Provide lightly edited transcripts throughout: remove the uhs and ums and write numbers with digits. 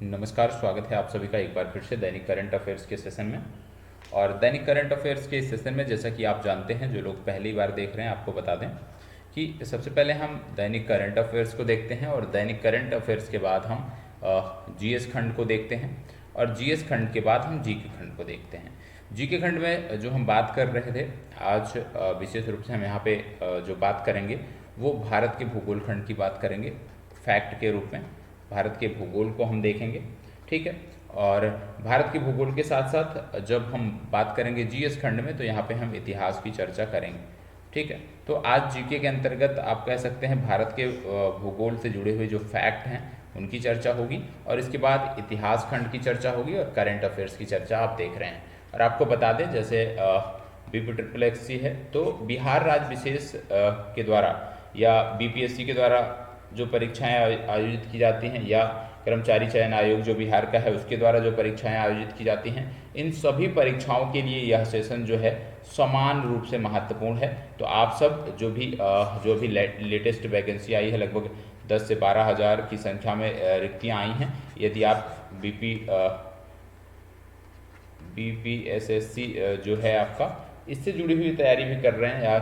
नमस्कार, स्वागत है आप सभी का एक बार फिर से दैनिक करंट अफेयर्स के सेशन में। और दैनिक करंट अफेयर्स के इस सेशन में जैसा कि आप जानते हैं, जो लोग पहली बार देख रहे हैं आपको बता दें कि सबसे पहले हम दैनिक करंट अफेयर्स को देखते हैं और दैनिक करंट अफेयर्स के बाद हम जीएस खंड को देखते हैं और जीएस खंड के बाद हम जीके खंड को देखते हैं। जीके खंड में जो हम बात कर रहे थे आज, विशेष रूप से हम यहाँ पे जो बात करेंगे वो भारत के भूगोल खंड की बात करेंगे। फैक्ट के रूप में भारत के भूगोल को हम देखेंगे, ठीक है। और भारत के भूगोल के साथ साथ जब हम बात करेंगे जीएस खंड में तो यहाँ पे हम इतिहास की चर्चा करेंगे, ठीक है। तो आज जीके के अंतर्गत आप कह सकते हैं भारत के भूगोल से जुड़े हुए जो फैक्ट हैं उनकी चर्चा होगी और इसके बाद इतिहास खंड की चर्चा होगी और करंट अफेयर्स की चर्चा आप देख रहे हैं। और आपको बता दें, जैसे BPSSC है तो बिहार राज्य विशेष के द्वारा या BPSC के द्वारा जो परीक्षाएं आयोजित की जाती हैं या कर्मचारी चयन आयोग जो बिहार का है उसके द्वारा जो परीक्षाएं आयोजित की जाती हैं, इन सभी परीक्षाओं के लिए यह सेशन जो है समान रूप से महत्वपूर्ण है। तो आप सब जो भी लेटेस्ट वैकेंसी आई है, लगभग 10 से 12 हज़ार की संख्या में रिक्तियां आई हैं। यदि आप BPSSC जो है आपका, इससे जुड़ी हुई तैयारी भी कर रहे हैं या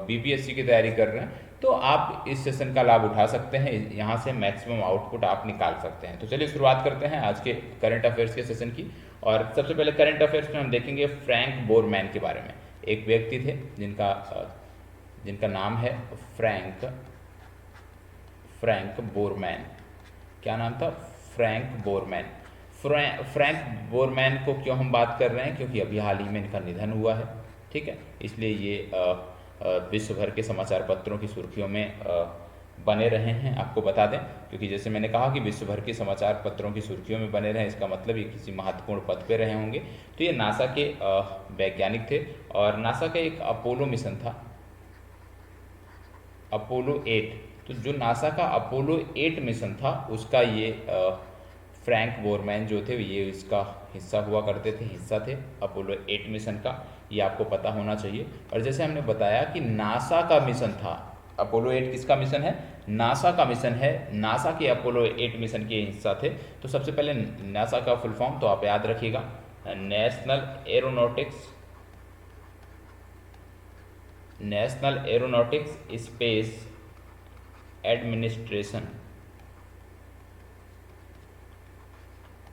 BPSC की तैयारी कर रहे हैं तो आप इस सेशन का लाभ उठा सकते हैं। यहाँ से मैक्सिमम आउटपुट आप निकाल सकते हैं। तो चलिए शुरुआत करते हैं आज के करंट अफेयर्स के सेशन की। और सबसे पहले करंट अफेयर्स में हम देखेंगे फ्रैंक बोरमैन के बारे में। एक व्यक्ति थे जिनका नाम है फ्रैंक बोरमैन। क्या नाम था? Frank Borman. फ्रैंक बोरमैन को क्यों हम बात कर रहे हैं? क्योंकि अभी हाल ही में इनका निधन हुआ है, ठीक है। इसलिए ये विश्व भर के समाचार पत्रों की सुर्खियों में बने रहे हैं। आपको बता दें, क्योंकि जैसे मैंने कहा कि विश्व भर के समाचार पत्रों की सुर्खियों में बने रहे, इसका मतलब ये किसी महत्वपूर्ण पद पे रहे होंगे। तो ये नासा के वैज्ञानिक थे और नासा का एक अपोलो मिशन था, अपोलो 8। तो जो नासा का अपोलो 8 मिशन था उसका ये फ्रैंक बोरमैन जो थे ये इसका हिस्सा हुआ करते थे, हिस्सा थे अपोलो 8 मिशन का। ये आपको पता होना चाहिए। और जैसे हमने बताया कि नासा का मिशन था, अपोलो 8 किसका मिशन है? नासा का मिशन है। नासा के अपोलो 8 मिशन के हिस्सा थे। तो सबसे पहले नासा का फुल फॉर्म तो आप याद रखिएगा, नेशनल एरोनॉटिक्स स्पेस एडमिनिस्ट्रेशन,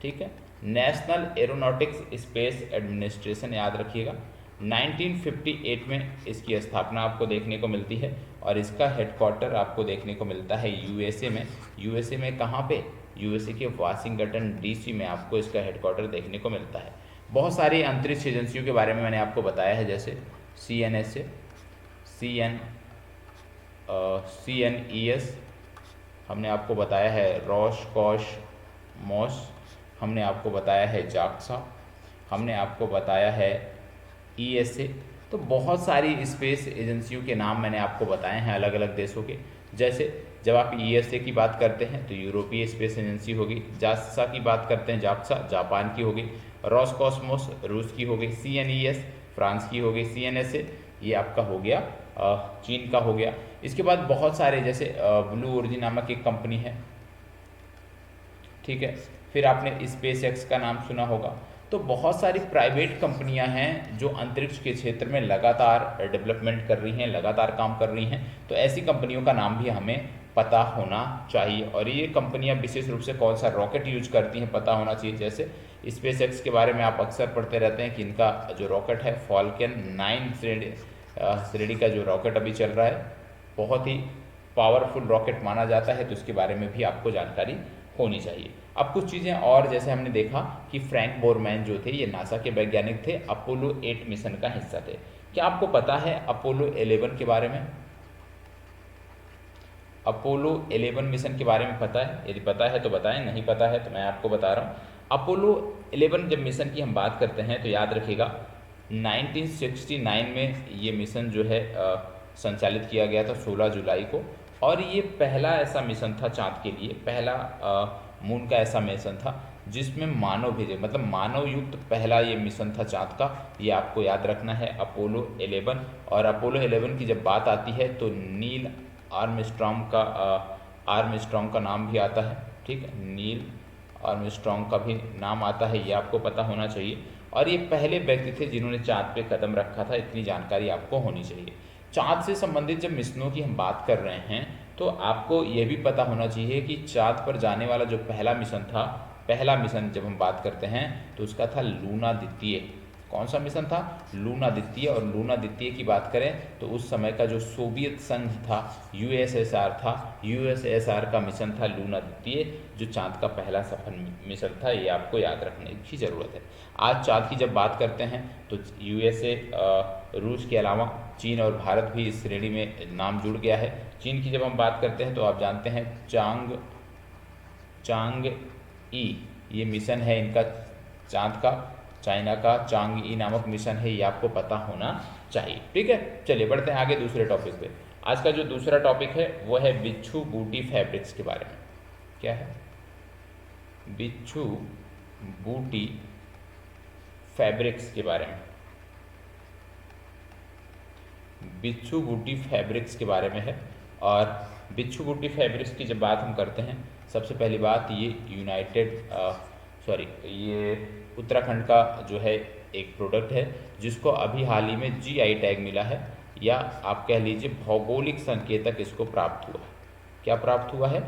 ठीक है। नेशनल एरोनॉटिक्स स्पेस एडमिनिस्ट्रेशन याद रखिएगा। 1958 में इसकी स्थापना आपको देखने को मिलती है और इसका हेडक्वार्टर आपको देखने को मिलता है यूएसए में। यूएसए में कहाँ पे? यूएसए के वाशिंगटन DC में आपको इसका हेडक्वार्टर देखने को मिलता है। बहुत सारी अंतरिक्ष एजेंसियों के बारे में मैंने आपको बताया है, जैसे CNES हमने आपको बताया है, रोसकॉसमोस हमने आपको बताया है, जाक्सा हमने आपको बताया है, ESA। तो बहुत सारी स्पेस एजेंसियों के नाम मैंने आपको बताए हैं अलग अलग देशों के। जैसे जब आप ESA की बात करते हैं तो यूरोपीय स्पेस एजेंसी होगी, जाक्सा की बात करते हैं, जाक्सा जापान की होगी, रोसकॉसमोस रूस की होगी, CNES फ्रांस की होगी, CNSA ये आपका हो गया चीन का हो गया। इसके बाद बहुत सारे, जैसे ब्लू ओरिजिन नामक एक कंपनी है, ठीक है। फिर आपने SpaceX का नाम सुना होगा। तो बहुत सारी प्राइवेट कंपनियां हैं जो अंतरिक्ष के क्षेत्र में लगातार डेवलपमेंट कर रही हैं, लगातार काम कर रही हैं। तो ऐसी कंपनियों का नाम भी हमें पता होना चाहिए। और ये कंपनियां विशेष रूप से कौन सा रॉकेट यूज करती हैं पता होना चाहिए। जैसे SpaceX के बारे में आप अक्सर पढ़ते रहते हैं कि इनका जो रॉकेट है फॉल्कन 9 श्रेणी का जो रॉकेट अभी चल रहा है, बहुत ही पावरफुल रॉकेट माना जाता है। तो इसके बारे में भी आपको जानकारी होनी चाहिए। अब कुछ चीज़ें और, जैसे हमने देखा कि फ्रैंक बोरमैन जो थे ये नासा के वैज्ञानिक थे, अपोलो 8 मिशन का हिस्सा थे। क्या आपको पता है अपोलो 11 के बारे में? अपोलो 11 मिशन के बारे में पता है? यदि पता है तो बताएं, नहीं पता है तो मैं आपको बता रहा हूँ। अपोलो 11 जब मिशन की हम बात करते हैं तो याद रखिएगा 1969 में ये मिशन जो है संचालित किया गया था 16 जुलाई को। और ये पहला ऐसा मिशन था चाँद के लिए, पहला मून का ऐसा मिशन था जिसमें मानव भेजे, मतलब मानव युक्त पहला ये मिशन था चाँद का। ये आपको याद रखना है, अपोलो 11। और अपोलो 11 की जब बात आती है तो नील आर्मस्ट्रॉन्ग का नाम भी आता है, ठीक है। नील आर्मस्ट्रॉन्ग का भी नाम आता है, ये आपको पता होना चाहिए। और ये पहले व्यक्ति थे जिन्होंने चाँद पे कदम रखा था, इतनी जानकारी आपको होनी चाहिए। चाँद से संबंधित जब मिशनों की हम बात कर रहे हैं तो आपको ये भी पता होना चाहिए कि चाँद पर जाने वाला जो पहला मिशन था, पहला मिशन जब हम बात करते हैं तो उसका था लूना द्वितीय। कौन सा मिशन था? लूना द्वितीय। और लूना द्वितीय की बात करें तो उस समय का जो सोवियत संघ था, यूएसएसआर था, यूएसएसआर का मिशन था लूना द्वितीय, जो चाँद का पहला सफल मिशन था। ये आपको याद रखने की ज़रूरत है। आज चाँद की जब बात करते हैं तो यूएसए, रूस के अलावा चीन और भारत भी इस श्रेणी में नाम जुड़ गया है। चीन की जब हम बात करते हैं तो आप जानते हैं चांग ई, ये मिशन है इनका चाँद का, चाइना का चांग ई नामक मिशन है, ये आपको पता होना चाहिए। ठीक है, चलिए बढ़ते हैं आगे दूसरे टॉपिक पे। आज का जो दूसरा टॉपिक है वो है बिच्छू बूटी फैब्रिक्स के बारे में। क्या है? बिच्छू बूटी फैब्रिक्स के बारे में। बिच्छू बूटी फैब्रिक्स के बारे में है। और बिच्छू बूटी फैब्रिक्स की जब बात हम करते हैं, सबसे पहली बात ये ये उत्तराखंड का जो है एक प्रोडक्ट है जिसको अभी हाल ही में जीआई टैग मिला है, या आप कह लीजिए भौगोलिक संकेतक इसको प्राप्त हुआ है। क्या प्राप्त हुआ है?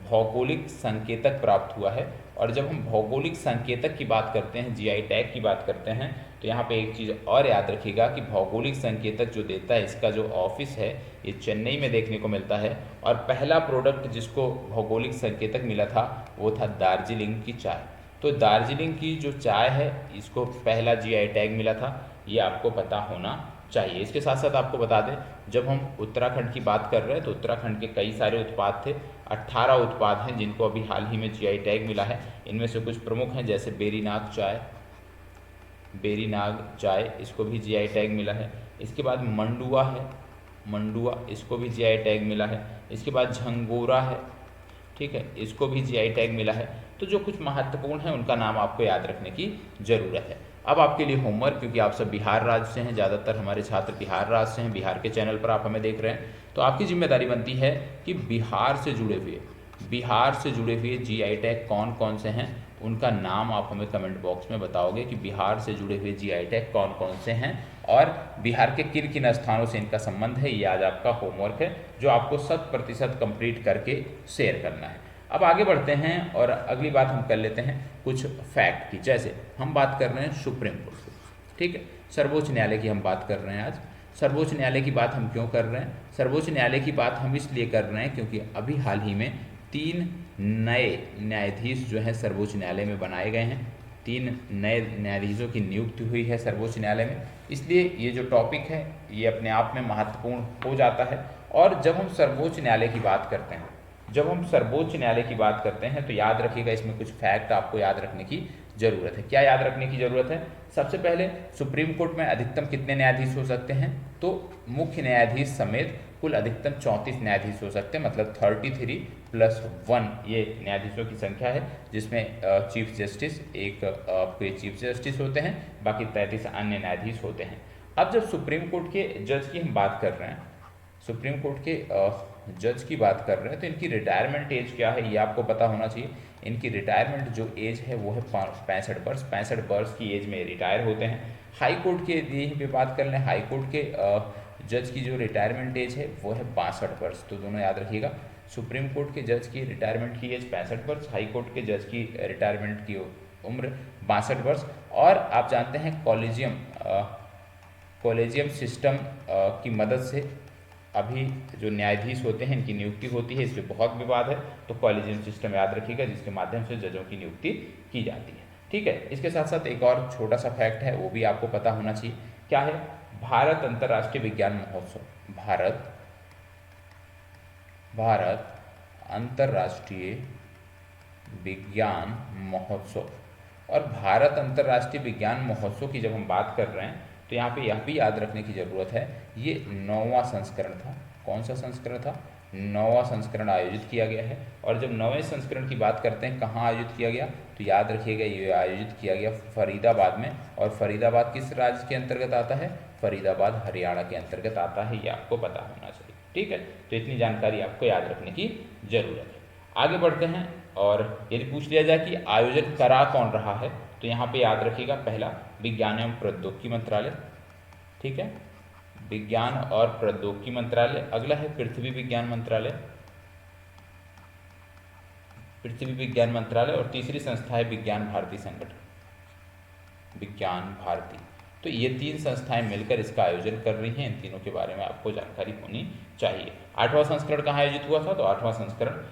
भौगोलिक संकेतक प्राप्त हुआ है। और जब हम भौगोलिक संकेतक की बात करते हैं, जीआई टैग की बात करते हैं, तो यहाँ पे एक चीज़ और याद रखिएगा कि भौगोलिक संकेतक जो देता है, इसका जो ऑफिस है ये चेन्नई में देखने को मिलता है। और पहला प्रोडक्ट जिसको भौगोलिक संकेतक मिला था वो था दार्जिलिंग की चाय। तो दार्जिलिंग की जो चाय है इसको पहला जीआई टैग मिला था, ये आपको पता होना चाहिए। इसके साथ साथ आपको बता दें, जब हम उत्तराखंड की बात कर रहे हैं तो उत्तराखंड के कई सारे उत्पाद थे, 18 उत्पाद हैं जिनको अभी हाल ही में जीआई टैग मिला है। इनमें से कुछ प्रमुख हैं जैसे बेरीनाग चाय, इसको भी जीआई टैग मिला है। इसके बाद मंडुआ, इसको भी जीआई टैग मिला है। इसके बाद झंगोरा है, ठीक है, इसको भी जीआई टैग मिला है। तो जो कुछ महत्वपूर्ण है उनका नाम आपको याद रखने की ज़रूरत है। अब आपके लिए होमवर्क, क्योंकि आप सब बिहार राज्य से हैं, ज़्यादातर हमारे छात्र बिहार राज्य से हैं, बिहार के चैनल पर आप हमें देख रहे हैं, तो आपकी जिम्मेदारी बनती है कि बिहार से जुड़े हुए जीआई टैग कौन कौन से हैं, उनका नाम आप हमें कमेंट बॉक्स में बताओगे कि बिहार से जुड़े हुए जीआई टैग कौन कौन से हैं और बिहार के किन किन स्थानों से इनका संबंध है। ये आज आपका होमवर्क है जो आपको 100% कंप्लीट करके शेयर करना है। अब आगे बढ़ते हैं और अगली बात हम कर लेते हैं कुछ फैक्ट की। जैसे हम बात कर रहे हैं सुप्रीम कोर्ट की, ठीक है, सर्वोच्च न्यायालय की हम बात कर रहे हैं आज। सर्वोच्च न्यायालय की बात हम क्यों कर रहे हैं? सर्वोच्च न्यायालय की बात हम इसलिए कर रहे हैं क्योंकि अभी हाल ही में 3 नए न्यायाधीश जो हैं सर्वोच्च न्यायालय में बनाए गए हैं। 3 नए न्यायाधीशों की नियुक्ति हुई है सर्वोच्च न्यायालय में, इसलिए ये जो टॉपिक है ये अपने आप में महत्वपूर्ण हो जाता है। और जब हम सर्वोच्च न्यायालय की बात करते हैं तो याद रखिएगा, इसमें कुछ फैक्ट आपको याद रखने की ज़रूरत है। क्या याद रखने की ज़रूरत है? सबसे पहले सुप्रीम कोर्ट में अधिकतम कितने न्यायाधीश हो सकते हैं? तो मुख्य न्यायाधीश समेत कुल अधिकतम 34 न्यायाधीश हो सकते हैं, मतलब 33+1 ये न्यायाधीशों की संख्या है, जिसमें चीफ जस्टिस आपके चीफ जस्टिस होते हैं, बाकी 33 अन्य न्यायाधीश होते हैं। अब जब सुप्रीम कोर्ट के जज की हम बात कर रहे हैं, सुप्रीम कोर्ट के जज की बात कर रहे हैं, तो इनकी रिटायरमेंट एज क्या है ये आपको पता होना चाहिए। इनकी रिटायरमेंट जो एज है वो है 65 वर्ष। 65 वर्ष की एज में रिटायर होते हैं। हाई कोर्ट के यहीं पे बात कर लें, हाई कोर्ट के जज की जो रिटायरमेंट एज है वो है 62 वर्ष। तो दोनों याद रखिएगा, सुप्रीम कोर्ट के जज की रिटायरमेंट की एज 65 वर्ष, हाई कोर्ट के जज की रिटायरमेंट की उम्र 62 वर्ष। और आप जानते हैं कॉलेजियम सिस्टम की मदद से अभी जो न्यायाधीश होते हैं इनकी नियुक्ति होती है, इस पर बहुत विवाद है, तो कॉलेजियम सिस्टम याद रखिएगा जिसके माध्यम से जजों की नियुक्ति की जाती है। ठीक है, इसके साथ साथ एक और छोटा सा फैक्ट है वो भी आपको पता होना चाहिए। क्या है? भारत अंतर्राष्ट्रीय विज्ञान महोत्सव, भारत अंतर्राष्ट्रीय विज्ञान महोत्सव। और भारत अंतर्राष्ट्रीय विज्ञान महोत्सव की जब हम बात कर रहे हैं तो यहाँ पे यह भी याद रखने की ज़रूरत है, ये 9वां संस्करण था। कौन सा संस्करण था? 9वां संस्करण आयोजित किया गया है। और जब 9वें संस्करण की बात करते हैं कहाँ आयोजित किया गया, तो याद रखिएगा ये आयोजित किया गया फरीदाबाद में। और फरीदाबाद किस राज्य के अंतर्गत आता है? फरीदाबाद हरियाणा के अंतर्गत आता है, ये आपको पता होना चाहिए। ठीक है, तो इतनी जानकारी आपको याद रखने की ज़रूरत है। आगे बढ़ते हैं और यदि पूछ लिया जाए कि आयोजन करा कौन रहा है, तो यहाँ पे याद रखिएगा पहला विज्ञान एवं प्रौद्योगिकी मंत्रालय, ठीक है, विज्ञान और प्रौद्योगिकी मंत्रालय। अगला है पृथ्वी विज्ञान मंत्रालय, पृथ्वी विज्ञान मंत्रालय। और तीसरी संस्था है विज्ञान भारती संगठन, विज्ञान भारती। तो ये तीन संस्थाएं मिलकर इसका आयोजन कर रही हैं, इन तीनों के बारे में आपको जानकारी होनी चाहिए। 8वां संस्करण कहाँ आयोजित हुआ था, तो 8वां संस्करण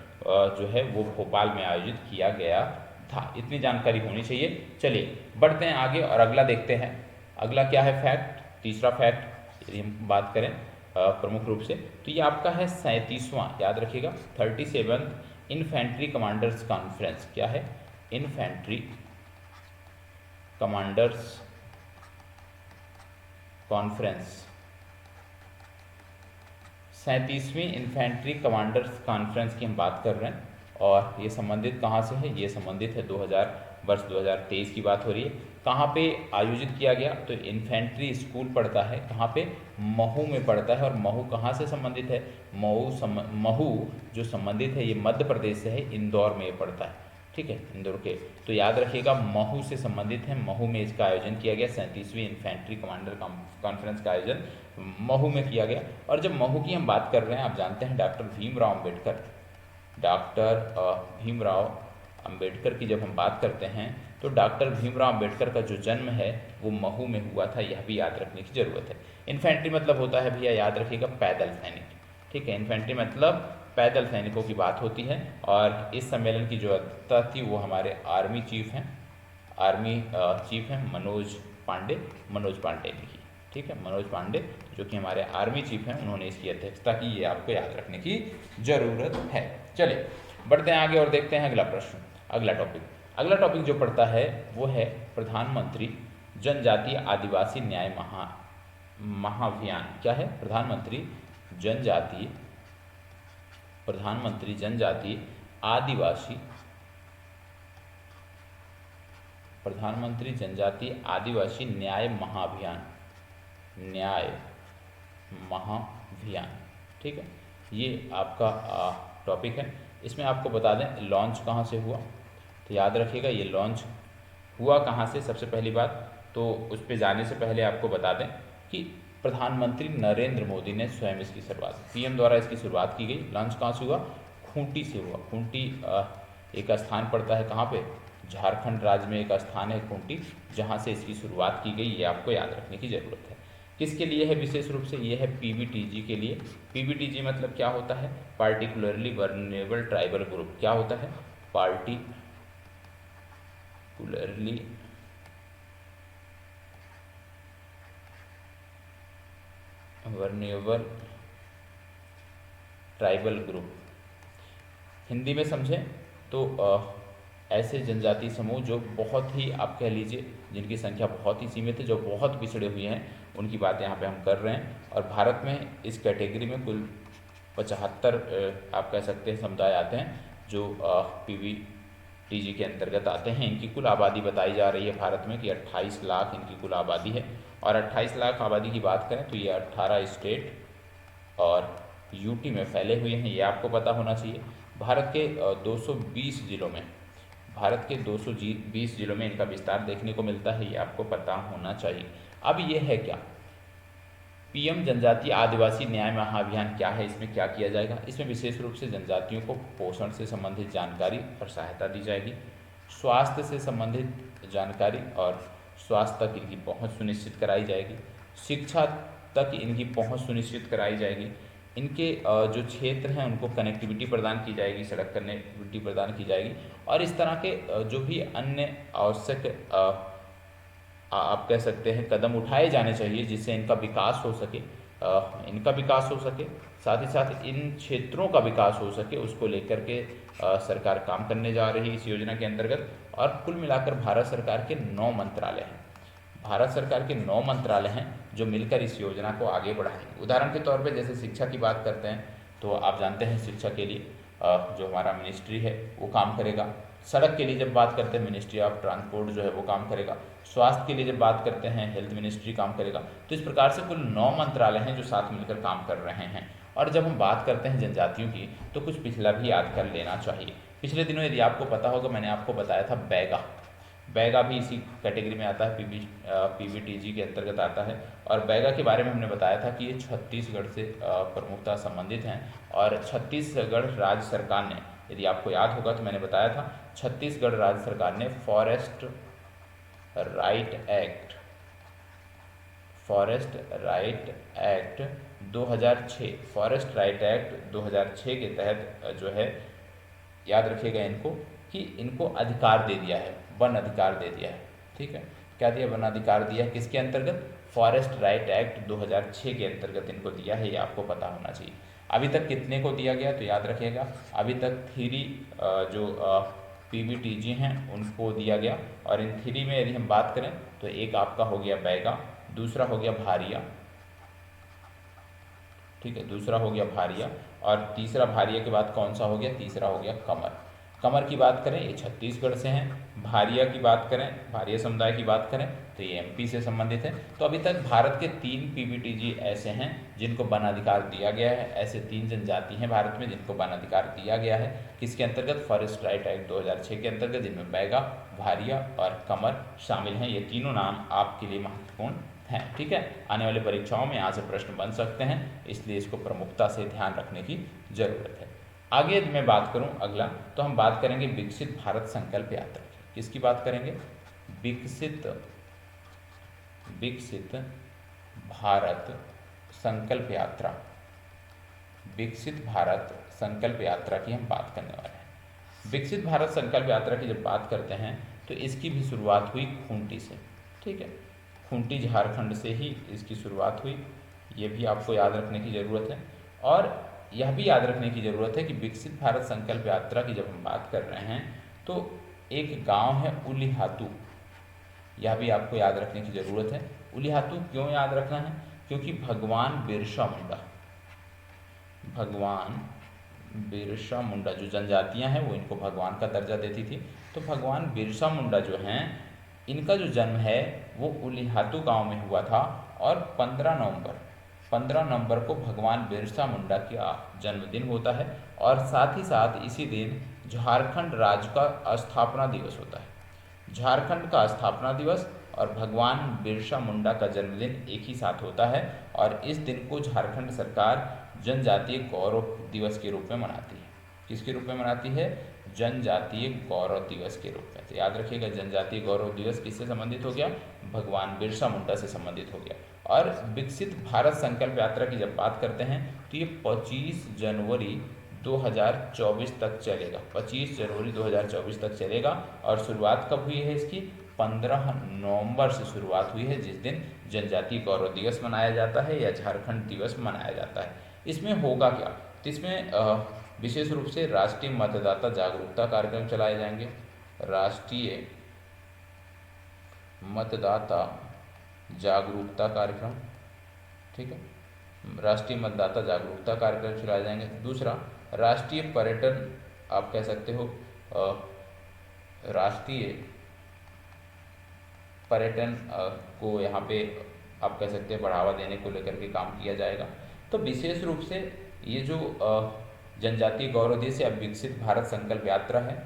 जो है वो भोपाल में आयोजित किया गया था। इतनी जानकारी होनी चाहिए। चलिए बढ़ते हैं आगे और अगला देखते हैं। अगला क्या है फैक्ट, तीसरा फैक्ट यदि हम बात करें प्रमुख रूप से, तो ये आपका है 37वां, याद रखिएगा 37th इन्फेंट्री कमांडर्स कॉन्फ्रेंस। क्या है, इन्फेंट्री कमांडर्स कॉन्फ्रेंस, 37वीं इन्फेंट्री कमांडर्स कॉन्फ्रेंस की हम बात कर रहे हैं। और ये संबंधित कहाँ से है, ये संबंधित है वर्ष 2023 की बात हो रही है। कहाँ पे आयोजित किया गया, तो इन्फेंट्री स्कूल पड़ता है कहाँ पे, महू में पड़ता है। और महू कहाँ से संबंधित है, महू जो संबंधित है ये मध्य प्रदेश से है, इंदौर में ये पड़ता है, ठीक है, इंदौर के। तो याद रखिएगा महू से संबंधित है, महू में इसका आयोजन किया गया। 37वीं इन्फेंट्री कमांडर कॉन्फ्रेंस का आयोजन महू में किया गया। और जब महू की हम बात कर रहे हैं, आप जानते हैं डॉक्टर भीमराव अम्बेडकर की जब हम बात करते हैं, तो डॉक्टर भीमराव अम्बेडकर का जो जन्म है वो महू में हुआ था, यह भी याद रखने की जरूरत है। इन्फेंट्री मतलब होता है भैया, याद रखिएगा पैदल सैनिक, ठीक है, इन्फेंट्री मतलब पैदल सैनिकों की बात होती है। और इस सम्मेलन की जो अध्यक्षता थी वो हमारे आर्मी चीफ हैं मनोज पांडे ने की, ठीक है, मनोज पांडे जो कि हमारे आर्मी चीफ हैं, उन्होंने इसकी अध्यक्षता की। ये आपको याद रखने की जरूरत है। चलिए बढ़ते हैं आगे और देखते हैं अगला प्रश्न, अगला टॉपिक जो पढ़ता है वो है प्रधानमंत्री जनजातीय आदिवासी न्याय महाअभियान। क्या है, प्रधानमंत्री जनजातीय आदिवासी न्याय महाअभियान, ठीक है, ये आपका टॉपिक है। इसमें आपको बता दें लॉन्च कहाँ से हुआ, तो याद रखिएगा ये लॉन्च हुआ कहाँ से। सबसे पहली बात तो उस पर जाने से पहले आपको बता दें कि प्रधानमंत्री नरेंद्र मोदी ने स्वयं इसकी शुरुआत, पीएम द्वारा इसकी शुरुआत की गई। लॉन्च कहाँ से हुआ, खूंटी से हुआ। खूंटी एक स्थान पड़ता है कहाँ पे, झारखंड राज्य में एक स्थान है खूंटी, जहाँ से इसकी शुरुआत की गई, ये आपको याद रखने की ज़रूरत है। किसके लिए है, विशेष रूप से ये है पीबीटीजी के लिए। पीबीटीजी मतलब क्या होता है, पार्टिकुलरली वर्नेबल ट्राइबल ग्रुप। क्या होता है, particularly vulnerable tribal group. Hindi में समझें तो ऐसे जनजातीय समूह जो बहुत ही, आप कह लीजिए जिनकी संख्या बहुत ही सीमित है, जो बहुत पिछड़े हुए हैं, उनकी बात यहाँ पे हम कर रहे हैं। और भारत में इस कैटेगरी में कुल 75 आप कह सकते हैं समुदाय आते हैं जो पीबीटीजी के अंतर्गत आते हैं। इनकी कुल आबादी बताई जा रही है भारत में कि 28 लाख इनकी कुल आबादी है। और 28 लाख आबादी की बात करें तो ये 18 स्टेट और यूटी में फैले हुए हैं, ये आपको पता होना चाहिए। भारत के 220 जिलों में इनका विस्तार देखने को मिलता है, ये आपको पता होना चाहिए। अब ये है क्या, पीएम जनजातीय आदिवासी न्याय महाअभियान क्या है, इसमें क्या किया जाएगा। इसमें विशेष रूप से जनजातियों को पोषण से संबंधित जानकारी और सहायता दी जाएगी, स्वास्थ्य से संबंधित जानकारी और स्वास्थ्य तक इनकी पहुंच सुनिश्चित कराई जाएगी, शिक्षा तक इनकी पहुंच सुनिश्चित कराई जाएगी, इनके जो क्षेत्र हैं उनको कनेक्टिविटी प्रदान की जाएगी, सड़क कनेक्टिविटी प्रदान की जाएगी। और इस तरह के जो भी अन्य आवश्यक आप कह सकते हैं कदम उठाए जाने चाहिए जिससे इनका विकास हो सके, साथ ही साथ इन क्षेत्रों का विकास हो सके, उसको लेकर के सरकार काम करने जा रही है इस योजना के अंतर्गत। और कुल मिलाकर भारत सरकार के 9 मंत्रालय हैं जो मिलकर इस योजना को आगे बढ़ाएंगे। उदाहरण के तौर पे जैसे शिक्षा की बात करते हैं तो आप जानते हैं शिक्षा के लिए जो हमारा मिनिस्ट्री है वो काम करेगा। सड़क के लिए जब बात करते हैं मिनिस्ट्री ऑफ ट्रांसपोर्ट जो है वो काम करेगा। स्वास्थ्य के लिए जब बात करते हैं हेल्थ मिनिस्ट्री काम करेगा। तो इस प्रकार से कुल 9 मंत्रालय हैं जो साथ मिलकर काम कर रहे हैं। और जब हम बात करते हैं जनजातियों की तो कुछ पिछला भी याद कर लेना चाहिए। पिछले दिनों यदि आपको पता होगा मैंने आपको बताया था बैगा, बैगा भी इसी कैटेगरी में आता है, पीबीटीजी के अंतर्गत आता है। और बैगा के बारे में हमने बताया था कि ये छत्तीसगढ़ से प्रमुखता संबंधित हैं। और छत्तीसगढ़ राज्य सरकार ने, यदि आपको याद होगा तो मैंने बताया था, छत्तीसगढ़ राज्य सरकार ने forest right act 2006, forest right act 2006 के तहत जो है, याद रखिएगा इनको, कि इनको अधिकार दे दिया है, वन अधिकार दे दिया है। ठीक है, क्या दिया? वन अधिकार दिया है। किसके अंतर्गत? फॉरेस्ट राइट एक्ट 2006 के अंतर्गत इनको दिया है, ये आपको पता होना चाहिए। अभी तक कितने को दिया गया तो याद रखिएगा, अभी तक 3 जो पीबीटीजी हैं उनको दिया गया। और इन 3 में यदि हम बात करें तो एक आपका हो गया बैगा, दूसरा हो गया भारिया, ठीक है, दूसरा हो गया भारिया, और तीसरा भारिया के बाद कौन सा हो गया? तीसरा हो गया कमर। कमर की बात करें ये छत्तीसगढ़ से हैं, भारिया की बात करें, भारिया समुदाय की बात करें तो ये एमपी से संबंधित है। तो अभी तक भारत के 3 पीबीटीजी ऐसे हैं जिनको वन अधिकार दिया गया है। ऐसे 3 जनजाति हैं भारत में जिनको वन अधिकार दिया गया है। किसके अंतर्गत? फॉरेस्ट राइट एक्ट 2006 के अंतर्गत, जिनमें बैगा, भारिया और कमर शामिल हैं। ये तीनों नाम आपके लिए महत्वपूर्ण हैं। ठीक है, आने वाली परीक्षाओं में यहाँ से प्रश्न बन सकते हैं, इसलिए इसको प्रमुखता से ध्यान रखने की जरूरत है। आगे मैं बात करूं अगला, तो हम बात करेंगे विकसित भारत संकल्प यात्रा की। किसकी बात करेंगे? विकसित भारत संकल्प यात्रा, विकसित भारत संकल्प यात्रा की हम बात करने वाले हैं। विकसित भारत संकल्प यात्रा की जब बात करते हैं तो इसकी भी शुरुआत हुई खूंटी से। ठीक है, खूंटी झारखंड से ही इसकी शुरुआत हुई, ये भी आपको याद रखने की ज़रूरत है। और यह भी याद रखने की ज़रूरत है कि विकसित भारत संकल्प यात्रा की जब हम बात कर रहे हैं तो एक गांव है उलिहातू, यह भी आपको याद रखने की ज़रूरत है। उलिहातू क्यों याद रखना है? क्योंकि भगवान बिरसा मुंडा जो जनजातियां हैं वो इनको भगवान का दर्जा देती थी। तो भगवान बिरसा मुंडा जो हैं, इनका जो जन्म है वो उलिहातू गांव में हुआ था। और 15 नवंबर को भगवान बिरसा मुंडा का जन्मदिन होता है। और साथ ही साथ इसी दिन झारखंड राज्य का स्थापना दिवस होता है। झारखंड का स्थापना दिवस और भगवान बिरसा मुंडा का जन्मदिन एक ही साथ होता है। और इस दिन को झारखंड सरकार जनजातीय गौरव दिवस के रूप में मनाती है। किसके रूप में मनाती है? जनजातीय गौरव दिवस के रूप में। तो याद रखिएगा, जनजातीय गौरव दिवस किससे संबंधित हो गया? भगवान बिरसा मुंडा से संबंधित हो गया। और विकसित भारत संकल्प यात्रा की जब बात करते हैं तो ये 25 जनवरी 2024 तक चलेगा। 25 जनवरी 2024 तक चलेगा। और शुरुआत कब हुई है इसकी? 15 नवंबर से शुरुआत हुई है, जिस दिन जनजातीय गौरव दिवस मनाया जाता है या झारखंड दिवस मनाया जाता है। इसमें होगा क्या? तो इसमें विशेष रूप से राष्ट्रीय मतदाता जागरूकता कार्यक्रम चलाए जाएंगे। राष्ट्रीय मतदाता जागरूकता कार्यक्रम, ठीक है, राष्ट्रीय मतदाता जागरूकता कार्यक्रम चलाए जाएंगे। दूसरा, राष्ट्रीय पर्यटन, आप कह सकते हो राष्ट्रीय पर्यटन को यहाँ पे आप कह सकते हैं बढ़ावा देने को लेकर के काम किया जाएगा। तो विशेष रूप से ये जो जनजातीय गौरव दिवस या विकसित भारत संकल्प यात्रा है,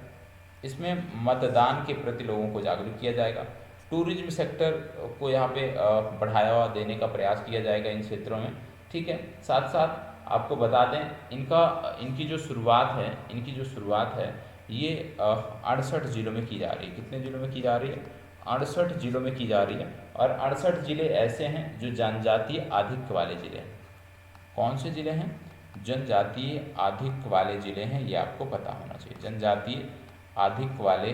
इसमें मतदान के प्रति लोगों को जागरूक किया जाएगा। टूरिज्म सेक्टर को यहाँ पे बढ़ावा देने का प्रयास किया जाएगा इन क्षेत्रों में। ठीक है, साथ साथ आपको बता दें इनकी जो शुरुआत है ये 68 जिलों में की जा रही है। कितने जिलों में की जा रही है? 68 जिलों में की जा रही है। और 68 जिले ऐसे हैं जो जनजातीय आधिक्य वाले जिले हैं। कौन से जिले हैं? जनजातीय आधिक्य वाले जिले हैं, ये आपको पता होना चाहिए। जनजातीय आधिक्य वाले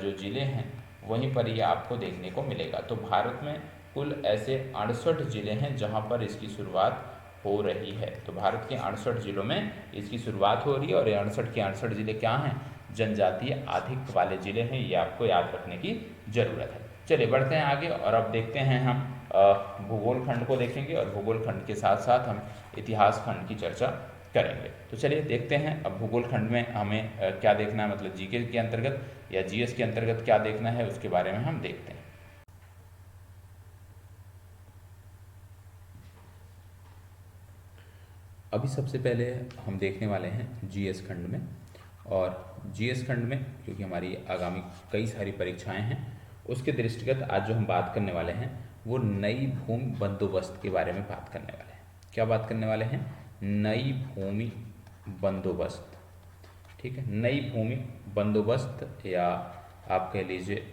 जो जिले हैं वहीं पर ये आपको देखने को मिलेगा। तो भारत में कुल ऐसे 68 जिले हैं जहां पर इसकी शुरुआत हो रही है। तो भारत के 68 जिलों में इसकी शुरुआत हो रही है। और ये 68 के 68 जिले क्या हैं? जनजातीय आधिक्य वाले जिले हैं, ये आपको याद रखने की जरूरत है। चलिए बढ़ते हैं आगे और अब देखते हैं हम भूगोल खंड को देखेंगे और भूगोल खंड के साथ साथ हम इतिहास खंड की चर्चा करेंगे। तो चलिए देखते हैं अब भूगोल खंड में हमें क्या देखना है, मतलब जीके के अंतर्गत या जीएस के अंतर्गत क्या देखना है उसके बारे में हम देखते हैं। अभी सबसे पहले हम देखने वाले हैं जीएस खंड में। और जीएस खंड में क्योंकि हमारी आगामी कई सारी परीक्षाएं हैं, उसके दृष्टिगत आज जो हम बात करने वाले हैं वो नई भूमि बंदोबस्त के बारे में बात करने वाले हैं। क्या बात करने वाले हैं? नई भूमि बंदोबस्त। ठीक है, नई भूमि बंदोबस्त या आप कह लीजिए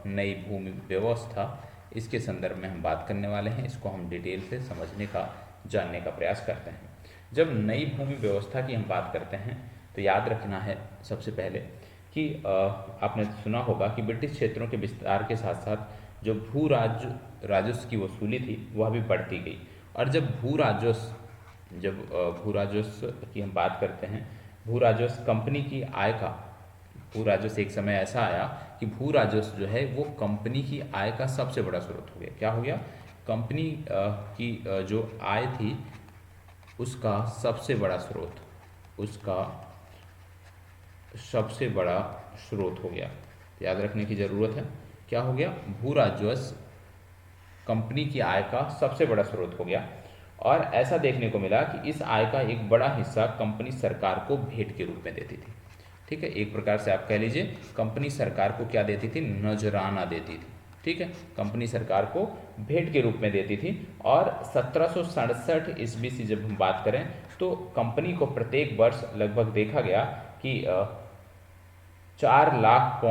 नई भूमि व्यवस्था, इसके संदर्भ में हम बात करने वाले हैं। इसको हम डिटेल से समझने का, जानने का प्रयास करते हैं। जब नई भूमि व्यवस्था की हम बात करते हैं तो याद रखना है सबसे पहले कि आपने सुना होगा कि ब्रिटिश क्षेत्रों के विस्तार के साथ साथ जो राजस्व की वसूली थी वह भी बढ़ती गई। और जब भू राजस्व की हम बात करते हैं, भू राजस्व कंपनी की आय का, भू राजस्व एक समय ऐसा आया कि भू राजस्व जो है वो कंपनी की आय का सबसे बड़ा स्रोत हो गया। क्या हो गया? कंपनी की जो आय थी उसका सबसे बड़ा स्रोत, हो गया। याद रखने की ज़रूरत है। क्या हो गया? भू राजस्व कंपनी की आय का सबसे बड़ा स्रोत हो गया। और ऐसा देखने को मिला कि इस आय का एक बड़ा हिस्सा कंपनी सरकार को भेंट के रूप में देती थी। ठीक है, एक प्रकार से आप कह लीजिए कंपनी सरकार को क्या देती थी? नजराना देती थी। ठीक है, कंपनी सरकार को भेंट के रूप में देती थी। और 1767 ईस्वी से जब हम बात करें तो कंपनी को प्रत्येक वर्ष लगभग देखा गया कि 4 लाख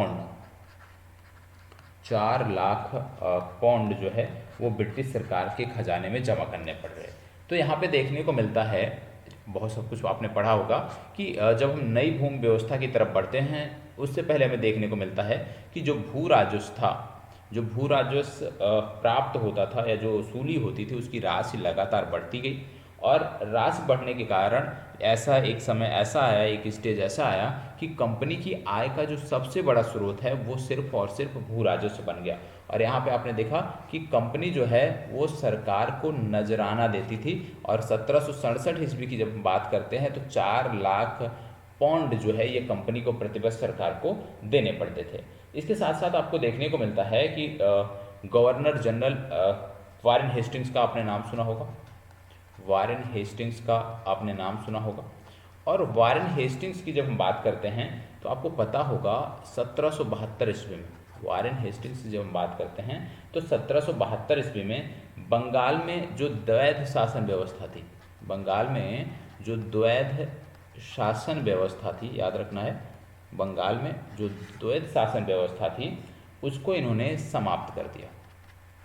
पौंड जो है वो ब्रिटिश सरकार के खजाने में जमा करने पड़ रहे। तो यहाँ पे देखने को मिलता है, बहुत सब कुछ आपने पढ़ा होगा कि जब हम नई भूमि व्यवस्था की तरफ बढ़ते हैं उससे पहले हमें देखने को मिलता है कि जो भू राजस्व था, जो भू राजस्व प्राप्त होता था या जो वसूली होती थी उसकी राशि लगातार बढ़ती गई। और राशि बढ़ने के कारण ऐसा एक समय ऐसा आया, एक स्टेज ऐसा आया कि कंपनी की आय का जो सबसे बड़ा स्रोत है वो सिर्फ और सिर्फ भू राजस्व बन गया। और यहाँ पे आपने देखा कि कंपनी जो है वो सरकार को नजराना देती थी। और 1767 ईस्वी की जब हम बात करते हैं तो 4 लाख पौंड जो है ये कंपनी को प्रतिवर्ष सरकार को देने पड़ते थे। इसके साथ साथ आपको देखने को मिलता है कि गवर्नर जनरल वारेन हेस्टिंग्स का आपने नाम सुना होगा। वारेन हेस्टिंग्स का आपने नाम सुना होगा। और वारेन हेस्टिंग्स की जब हम बात करते हैं तो आपको पता होगा 1772 ईस्वी में, वारेन हेस्टिंग्स की जब हम बात करते हैं तो 1772 ईस्वी में बंगाल में जो द्वैध शासन व्यवस्था थी, बंगाल में जो द्वैध शासन व्यवस्था थी, याद रखना है, बंगाल में जो द्वैध शासन व्यवस्था थी उसको इन्होंने समाप्त कर दिया।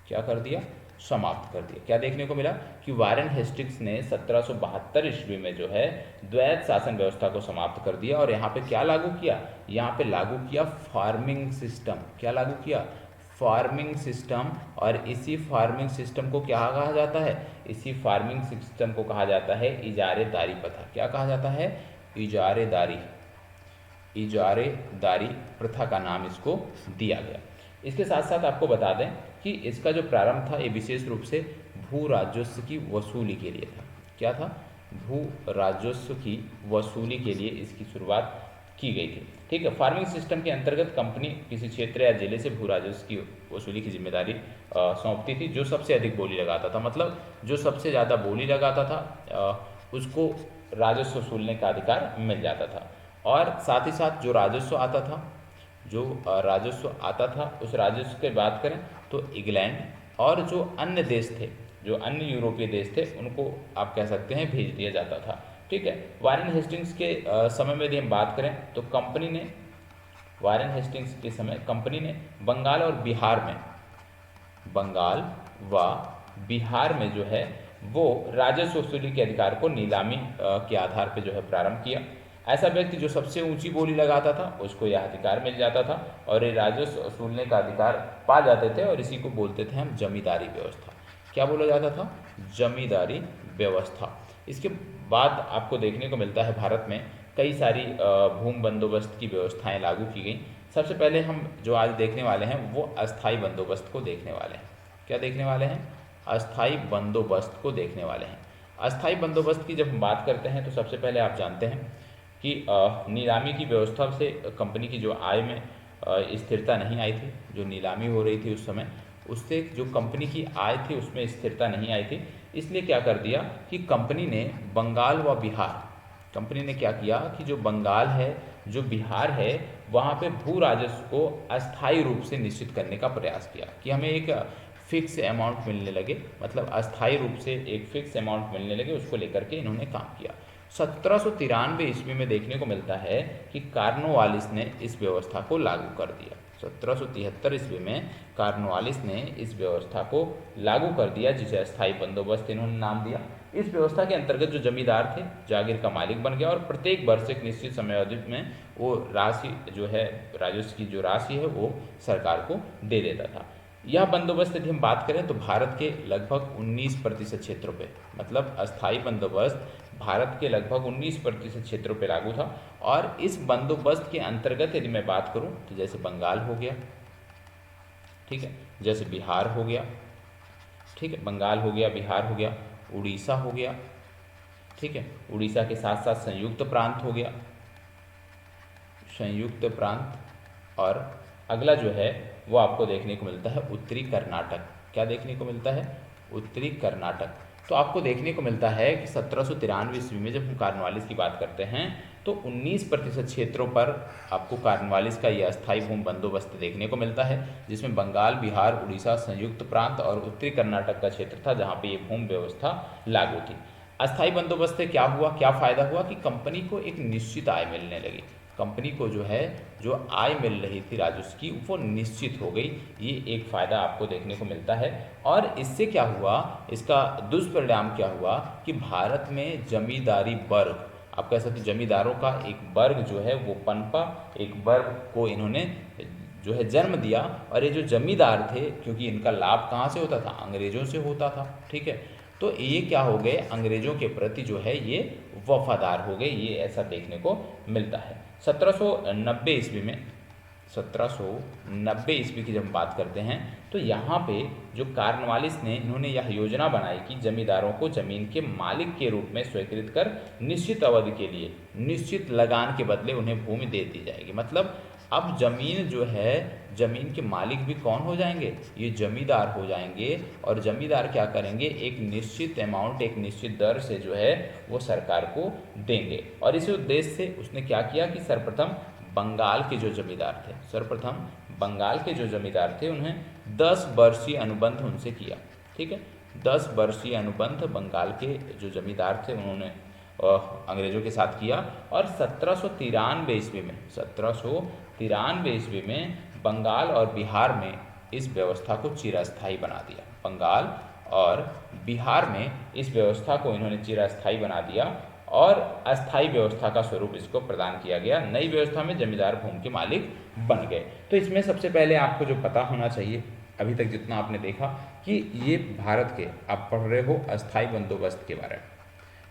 क्या कर दिया? समाप्त कर दिया। क्या देखने को मिला कि वारेन हेस्टिंग्स ने 1772 ईस्वी में जो है द्वैध शासन व्यवस्था को समाप्त कर दिया। और यहाँ पे क्या लागू किया? यहाँ पे लागू किया फार्मिंग सिस्टम। क्या लागू किया? Farming system. और इसी फार्मिंग सिस्टम को क्या कहा जाता है? इसी फार्मिंग सिस्टम को कहा जाता है इजारेदारी प्रथा। क्या कहा जाता है? इजारेदारी प्रथा का नाम इसको दिया गया। इसके साथ साथ आपको बता दें कि इसका जो प्रारंभ था ये विशेष रूप से भू राजस्व की वसूली के लिए था। क्या था? भू राजस्व की वसूली के लिए इसकी शुरुआत की गई थी। ठीक है, फार्मिंग सिस्टम के अंतर्गत कंपनी किसी क्षेत्र या जिले से भू राजस्व की वसूली की जिम्मेदारी सौंपती थी। जो सबसे अधिक बोली लगाता था, मतलब जो सबसे ज़्यादा बोली लगाता था उसको राजस्व वसूलने का अधिकार मिल जाता था। और साथ ही साथ जो राजस्व आता था उस राजस्व की बात करें तो इंग्लैंड और जो अन्य देश थे, जो अन्य यूरोपीय देश थे, उनको आप कह सकते हैं भेज दिया जाता था। ठीक है, वारेन हेस्टिंग्स के समय में यदि हम बात करें तो वारेन हेस्टिंग्स के समय कंपनी ने बंगाल व बिहार में जो है वो राजस्व वसूली के अधिकार को नीलामी के आधार पर जो है प्रारंभ किया। ऐसा व्यक्ति जो सबसे ऊंची बोली लगाता था उसको यह अधिकार मिल जाता था और ये राजस्व वसूलने का अधिकार पा जाते थे। और इसी को बोलते थे हम जमींदारी व्यवस्था। क्या बोला जाता था? जमींदारी व्यवस्था। इसके बाद आपको देखने को मिलता है भारत में कई सारी भूमि बंदोबस्त की व्यवस्थाएं लागू की गई। सबसे पहले हम जो आज देखने वाले हैं वो अस्थाई बंदोबस्त को देखने वाले हैं। क्या देखने वाले हैं? अस्थाई बंदोबस्त को देखने वाले हैं। अस्थाई बंदोबस्त की जब हम बात करते हैं तो सबसे पहले आप जानते हैं कि नीलामी की व्यवस्था से कंपनी की जो आय में स्थिरता नहीं आई थी। जो नीलामी हो रही थी उस समय, उससे जो कंपनी की आय थी उसमें स्थिरता नहीं आई थी। इसलिए क्या कर दिया कि कंपनी ने बंगाल व बिहार, कंपनी ने क्या किया कि जो बंगाल है, जो बिहार है, वहाँ पे भू राजस्व को अस्थायी रूप से निश्चित करने का प्रयास किया कि हमें एक फिक्स अमाउंट मिलने लगे, मतलब अस्थायी रूप से एक फिक्स अमाउंट मिलने लगे, उसको लेकर के इन्होंने काम किया। 1793 ईस्वी में देखने को मिलता है कि कार्नोवालिस ने इस व्यवस्था को लागू कर दिया। 1773 ईस्वी में कार्नवालिस ने इस व्यवस्था को लागू कर दिया, जिसे अस्थायी बंदोबस्त इन्होंने नाम दिया। इस व्यवस्था के अंतर्गत जो जमींदार थे जागीर का मालिक बन गया और प्रत्येक वर्ष एक निश्चित समय अवधि में वो राशि जो है, राजस्व की जो राशि है वो सरकार को दे देता था। यह बंदोबस्त यदि हम बात करें तो भारत के लगभग 19% क्षेत्रों पे, मतलब अस्थायी बंदोबस्त भारत के लगभग 19% क्षेत्रों पे लागू था। और इस बंदोबस्त के अंतर्गत यदि मैं बात करूं तो जैसे बंगाल हो गया, ठीक है, जैसे बिहार हो गया, ठीक है, बंगाल हो गया, बिहार हो गया, उड़ीसा हो गया, ठीक है, उड़ीसा के साथ साथ संयुक्त प्रांत हो गया, संयुक्त प्रांत, और अगला जो है वो आपको देखने को मिलता है उत्तरी कर्नाटक। क्या देखने को मिलता है? उत्तरी कर्नाटक। तो आपको देखने को मिलता है कि 1793 ईस्वी में जब हम कार्नवालिस की बात करते हैं तो 19% क्षेत्रों पर आपको कार्नवालिस का यह अस्थायी भूमि बंदोबस्त देखने को मिलता है, जिसमें बंगाल, बिहार, उड़ीसा, संयुक्त प्रांत और उत्तरी कर्नाटक का क्षेत्र था जहाँ पे ये भूमि व्यवस्था लागू थी। अस्थायी बंदोबस्त से क्या हुआ, क्या फायदा हुआ कि कंपनी को एक निश्चित आय मिलने लगी। कंपनी को जो है जो आय मिल रही थी राजस्व की वो निश्चित हो गई। ये एक फ़ायदा आपको देखने को मिलता है। और इससे क्या हुआ, इसका दुष्परिणाम क्या हुआ कि भारत में जमींदारी वर्ग, आप कह सकते जमींदारों का एक वर्ग जो है वो पनपा, एक वर्ग को इन्होंने जो है जन्म दिया। और ये जो जमींदार थे, क्योंकि इनका लाभ कहाँ से होता था? अंग्रेजों से होता था, ठीक है, तो ये क्या हो गए, अंग्रेजों के प्रति जो है ये वफादार हो गए। ये ऐसा देखने को मिलता है। 1790 ईस्वी में, 1790 ईस्वी की जब हम बात करते हैं तो यहाँ पे जो कार्नवालिस ने, इन्होंने यह योजना बनाई कि जमींदारों को जमीन के मालिक के रूप में स्वीकृत कर निश्चित अवधि के लिए निश्चित लगान के बदले उन्हें भूमि दे दी जाएगी। मतलब अब जमीन जो है, जमीन के मालिक भी कौन हो जाएंगे? ये जमींदार हो जाएंगे। और जमींदार क्या करेंगे, एक निश्चित अमाउंट, एक निश्चित दर से जो है वो सरकार को देंगे। और इस उद्देश्य से उसने क्या किया कि सर्वप्रथम बंगाल के जो जमींदार थे, सर्वप्रथम बंगाल के जो जमींदार थे उन्हें 10 वर्षीय अनुबंध उनसे किया, ठीक है, 10 वर्षीय अनुबंध बंगाल के जो जमींदार थे उन्होंने अंग्रेजों के साथ किया। और 1793 ईस्वी में, 1793 ईस्वी में बंगाल और बिहार में इस व्यवस्था को चिरस्थायी बना दिया। बंगाल और बिहार में इस व्यवस्था को इन्होंने चिरस्थायी बना दिया और अस्थायी व्यवस्था का स्वरूप इसको प्रदान किया गया। नई व्यवस्था में जमींदार भूमि के मालिक बन गए। तो इसमें सबसे पहले आपको जो पता होना चाहिए, अभी तक जितना आपने देखा, कि ये भारत के, आप पढ़ रहे हो अस्थायी बंदोबस्त के बारे में,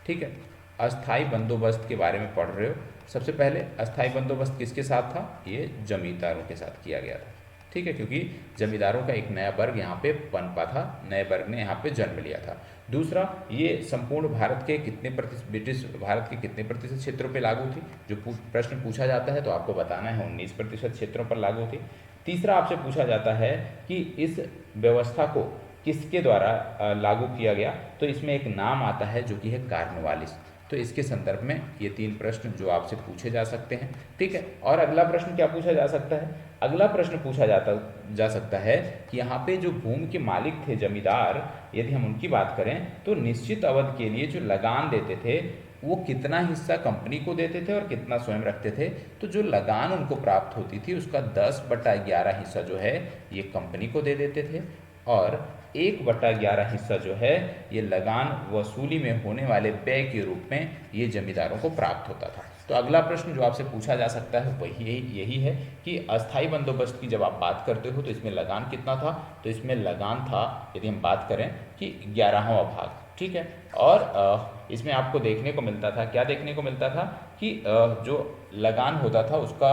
ठीक है, अस्थायी बंदोबस्त के बारे में पढ़ रहे हो। सबसे पहले अस्थायी बंदोबस्त किसके साथ था? ये जमींदारों के साथ किया गया था, ठीक है, क्योंकि जमींदारों का एक नया वर्ग यहाँ पे पनपा था, नए वर्ग ने यहाँ पे जन्म लिया था। दूसरा, ये संपूर्ण भारत के कितने प्रतिशत, ब्रिटिश भारत के कितने प्रतिशत क्षेत्रों पे लागू थी? जो प्रश्न पूछा जाता है तो आपको बताना है 19% क्षेत्रों पर लागू थी। तीसरा आपसे पूछा जाता है कि इस व्यवस्था को किसके द्वारा लागू किया गया, तो इसमें एक नाम आता है जो कि है कार्नवालिस। तो इसके संदर्भ में ये 3 प्रश्न जो आपसे पूछे जा सकते हैं, ठीक है। और अगला प्रश्न क्या पूछा जा सकता है? अगला प्रश्न पूछा जा सकता है कि यहाँ पे जो भूमि के मालिक थे जमींदार, यदि हम उनकी बात करें तो निश्चित अवधि के लिए जो लगान देते थे वो कितना हिस्सा कंपनी को देते थे और कितना स्वयं रखते थे। तो जो लगान उनको प्राप्त होती थी उसका 10/11 हिस्सा जो है ये कंपनी को दे देते थे और 1/11 हिस्सा जो है ये लगान वसूली में होने वाले व्यय के रूप में ये जमींदारों को प्राप्त होता था। तो अगला प्रश्न जो आपसे पूछा जा सकता है वही यही है कि अस्थायी बंदोबस्त की जब आप बात करते हो तो इसमें लगान कितना था? तो इसमें लगान था, यदि हम बात करें, कि 11वां भाग, ठीक है। और इसमें आपको देखने को मिलता था, क्या देखने को मिलता था कि जो लगान होता था उसका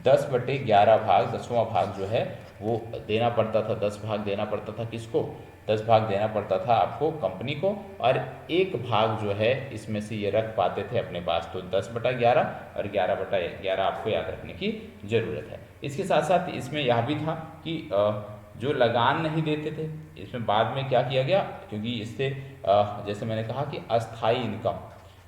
10/11 भाग, 10वां भाग जो है वो देना पड़ता था। 10 भाग देना पड़ता था किसको? 10 भाग देना पड़ता था आपको कंपनी को, और 1 भाग जो है इसमें से ये रख पाते थे अपने पास। तो 10/11 और 11/11 आपको याद रखने की ज़रूरत है। इसके साथ साथ इसमें यह भी था कि जो लगान नहीं देते थे, इसमें बाद में क्या किया गया, क्योंकि इससे जैसे मैंने कहा कि अस्थाई इनकम,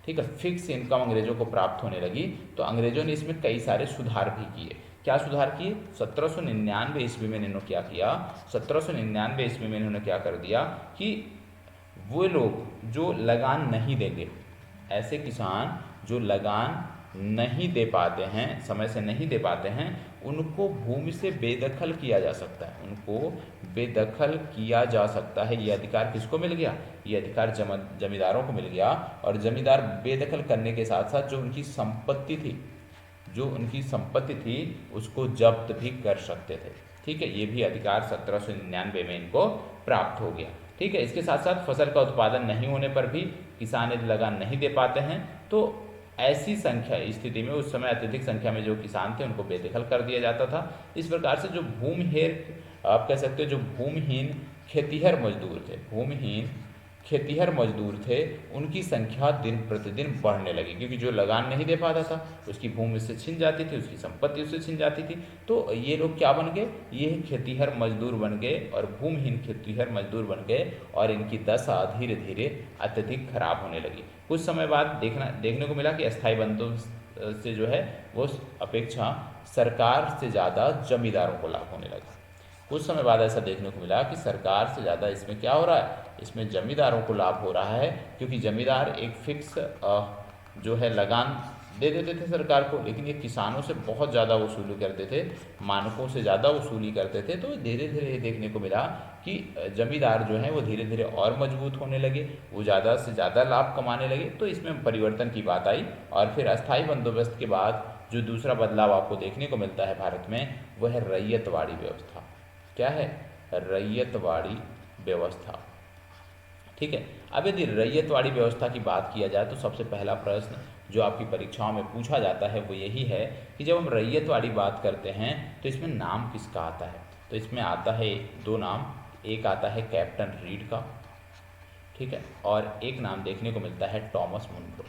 ठीक है, फिक्स इनकम अंग्रेजों को प्राप्त होने लगी, तो अंग्रेजों ने इसमें कई सारे सुधार भी किए। क्या सुधार किए? 1799 ईस्वी में इन्होंने क्या किया, 1799 ईस्वी में इन्होंने क्या कर दिया कि वो लोग जो लगान नहीं देंगे, ऐसे किसान जो लगान नहीं दे पाते हैं, समय से नहीं दे पाते हैं, उनको भूमि से बेदखल किया जा सकता है, उनको बेदखल किया जा सकता है। ये अधिकार किसको मिल गया? ये अधिकार जमींदारों को मिल गया, और जमींदार बेदखल करने के साथ साथ जो उनकी संपत्ति थी, जो उनकी संपत्ति थी उसको जब्त भी कर सकते थे। ठीक है, ये भी अधिकार 1799 में इनको प्राप्त हो गया। ठीक है, इसके साथ साथ फसल का उत्पादन नहीं होने पर भी किसान यदि लगान नहीं दे पाते हैं तो ऐसी संख्या स्थिति में उस समय अत्यधिक संख्या में जो किसान थे उनको बेदखल कर दिया जाता था। इस प्रकार से जो भूमिहीन, आप कह सकते हो जो भूमिहीन खेतिहर मजदूर थे, भूमिहीन खेतिहर मजदूर थे, उनकी संख्या दिन प्रतिदिन बढ़ने लगी, क्योंकि जो लगान नहीं दे पाता था उसकी भूमि उससे छिन जाती थी, उसकी संपत्ति उससे छिन जाती थी। तो ये लोग क्या बन गए? ये खेतिहर मजदूर बन गए और भूमिहीन खेतिहर मजदूर बन गए, और इनकी दशा धीरे धीरे अत्यधिक खराब होने लगी। कुछ समय बाद देखने को मिला कि अस्थायी बंदोबस्त से जो है वो अपेक्षा सरकार से ज़्यादा जमींदारों को लाभ होने लगा। कुछ समय बाद ऐसा देखने को मिला कि सरकार से ज़्यादा इसमें क्या हो रहा है, इसमें जमींदारों को लाभ हो रहा है, क्योंकि जमींदार एक फिक्स जो है लगान दे देते थे सरकार को, लेकिन ये किसानों से बहुत ज़्यादा वसूली करते थे, मानकों से ज़्यादा वसूली करते थे। तो धीरे धीरे ये देखने को मिला कि जमींदार जो हैं वो धीरे धीरे और मजबूत होने लगे, वो ज़्यादा से ज़्यादा लाभ कमाने लगे। तो इसमें परिवर्तन की बात आई, और फिर अस्थायी बंदोबस्त के बाद जो दूसरा बदलाव आपको देखने को मिलता है भारत में, वह है रैयतवाड़ी व्यवस्था। क्या है? रैयतवाड़ी व्यवस्था। ठीक है, अब यदि रैयतवाड़ी व्यवस्था की बात किया जाए तो सबसे पहला प्रश्न जो आपकी परीक्षाओं में पूछा जाता है वो यही है कि जब हम रैयतवाड़ी बात करते हैं तो इसमें नाम किसका आता है? तो इसमें आता है दो नाम, एक आता है कैप्टन रीड का, ठीक है, और एक नाम देखने को मिलता है टॉमस मुनरो।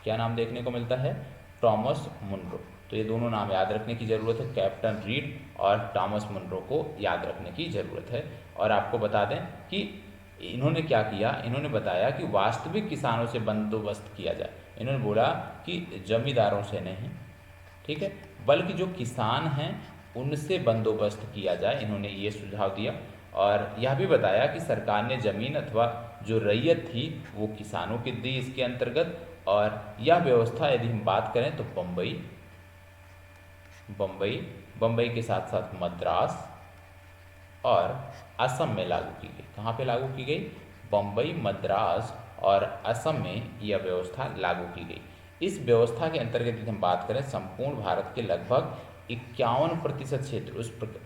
क्या नाम देखने को मिलता है? Thomas Munro. तो ये दोनों नाम याद रखने की ज़रूरत है, कैप्टन रीड और टॉमस मुनरो को याद रखने की ज़रूरत है। और आपको बता दें कि इन्होंने क्या किया, इन्होंने बताया कि वास्तविक किसानों से बंदोबस्त किया जाए। इन्होंने बोला कि जमींदारों से नहीं, ठीक है, बल्कि जो किसान हैं उनसे बंदोबस्त किया जाए, इन्होंने ये सुझाव दिया। और यह भी बताया कि सरकार ने ज़मीन अथवा जो रैयत थी वो किसानों की दी इसके अंतर्गत। और यह व्यवस्था यदि हम बात करें तो बम्बई के साथ साथ मद्रास और असम में लागू की गई। कहाँ पे लागू की गई? बम्बई, मद्रास और असम में यह व्यवस्था लागू की गई। इस व्यवस्था के अंतर्गत यदि हम बात करें संपूर्ण भारत के लगभग 51% क्षेत्र,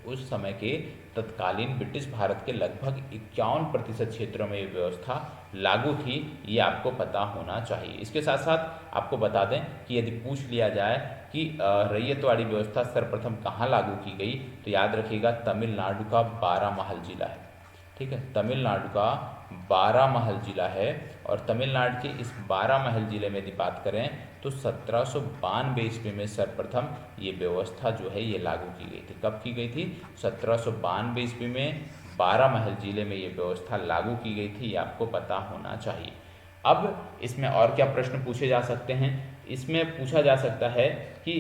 उस समय के तत्कालीन ब्रिटिश भारत के लगभग 51% क्षेत्रों में ये व्यवस्था लागू थी, ये आपको पता होना चाहिए। इसके साथ साथ आपको बता दें कि यदि पूछ लिया जाए कि रैयतवाड़ी व्यवस्था सर्वप्रथम कहाँ लागू की गई, तो याद रखिएगा तमिलनाडु का बारामहल जिला है। ठीक है, तमिलनाडु का बारामहल जिला है, और तमिलनाडु के इस बारामहल जिले में यदि बात करें तो 1792 ईस्वी में सर्वप्रथम ये व्यवस्था जो है ये लागू की गई थी। कब की गई थी? 1792 ईस्वी में बारामहल जिले में ये व्यवस्था लागू की गई थी, ये आपको पता होना चाहिए। अब इसमें और क्या प्रश्न पूछे जा सकते हैं? इसमें पूछा जा सकता है कि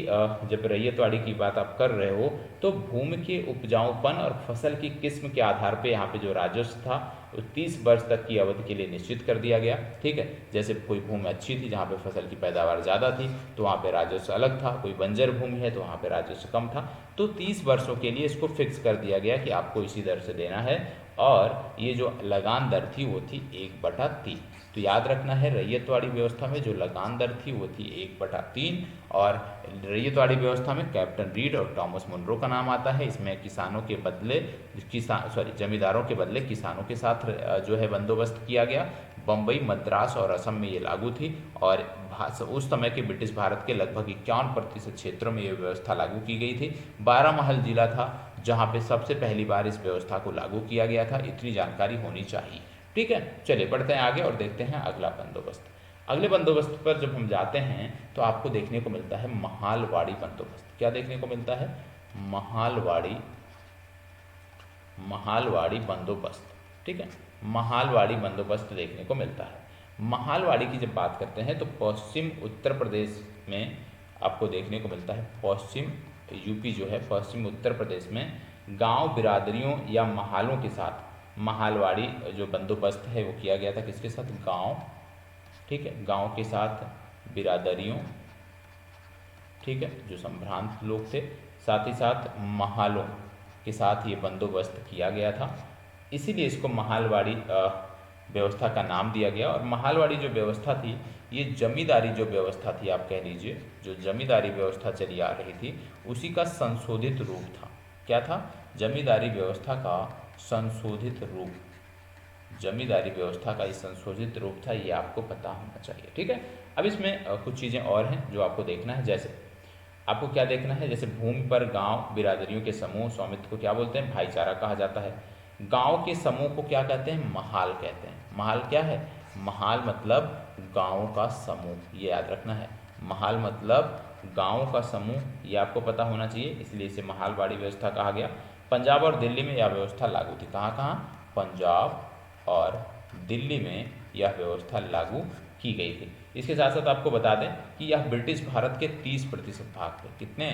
जब रैयतवाड़ी की बात आप कर रहे हो तो भूमि के उपजाऊपन और फसल की किस्म के आधार पे यहाँ पे जो राजस्व था वो 30 वर्ष तक की अवधि के लिए निश्चित कर दिया गया। ठीक है, जैसे कोई भूमि अच्छी थी जहाँ पे फसल की पैदावार ज़्यादा थी तो वहाँ पे राजस्व अलग था, कोई बंजर भूमि है तो वहाँ पे राजस्व कम था। तो 30 वर्षों के लिए इसको फिक्स कर दिया गया कि आपको इसी दर से देना है, और ये जो लगान दर थी वो थी 1/3। तो याद रखना है रैयतवाड़ी व्यवस्था में जो लगान दर थी वो थी 1/3, और रैयतवाड़ी व्यवस्था में कैप्टन रीड और टॉमस मुनरो का नाम आता है। इसमें किसानों के बदले जमींदारों के बदले किसानों के साथ जो है बंदोबस्त किया गया। बम्बई, मद्रास और असम में ये लागू थी, और उस समय के ब्रिटिश भारत के लगभग 51% क्षेत्रों में ये व्यवस्था लागू की गई थी। बारामहल जिला था जहाँ पे सबसे पहली बार इस व्यवस्था को लागू किया गया था। इतनी जानकारी होनी चाहिए। ठीक है, चलिए बढ़ते हैं आगे और देखते हैं अगला बंदोबस्त। अगले बंदोबस्त पर जब हम जाते हैं तो आपको देखने को मिलता है महालवाड़ी बंदोबस्त। क्या देखने को मिलता है? महालवाड़ी महालवाड़ी बंदोबस्त, ठीक है, महालवाड़ी बंदोबस्त देखने को मिलता है। महालवाड़ी की जब बात करते हैं तो पश्चिम उत्तर प्रदेश में आपको देखने को मिलता है। पश्चिम यूपी जो है, पश्चिम उत्तर प्रदेश में गांव बिरादरियों या महालों के साथ महालवाड़ी जो बंदोबस्त है वो किया गया था। किसके साथ? गांव, ठीक है, गांव के साथ बिरादरियों, ठीक है, जो संभ्रांत लोग थे, साथ ही साथ महालों के साथ ये बंदोबस्त किया गया था। इसीलिए इसको महालवाड़ी व्यवस्था का नाम दिया गया। और महालवाड़ी जो व्यवस्था थी ये जमींदारी जो व्यवस्था थी, आप कह लीजिए जो जमींदारी व्यवस्था चली आ रही थी उसी का संशोधित रूप था। क्या था? जमींदारी व्यवस्था का संशोधित रूप, जमींदारी व्यवस्था का ये संशोधित रूप था, ये आपको पता होना चाहिए, ठीक है। अब इसमें कुछ चीज़ें और हैं जो आपको देखना है। जैसे आपको क्या देखना है, जैसे भूमि पर गांव बिरादरियों के समूह स्वामित्व को क्या बोलते हैं? भाईचारा कहा जाता है। गांव के समूह को क्या कहते हैं? महाल कहते हैं। महाल क्या है? महाल मतलब गांव का समूह, ये याद रखना है। महाल मतलब गांव का समूह, ये आपको पता होना चाहिए, इसलिए इसे महालवाड़ी व्यवस्था कहा गया। पंजाब और दिल्ली में यह व्यवस्था लागू थी। कहाँ कहाँ? पंजाब और दिल्ली में यह व्यवस्था लागू की गई थी। इसके साथ साथ आपको बता दें कि यह ब्रिटिश भारत के 30% भाग पे, कितने?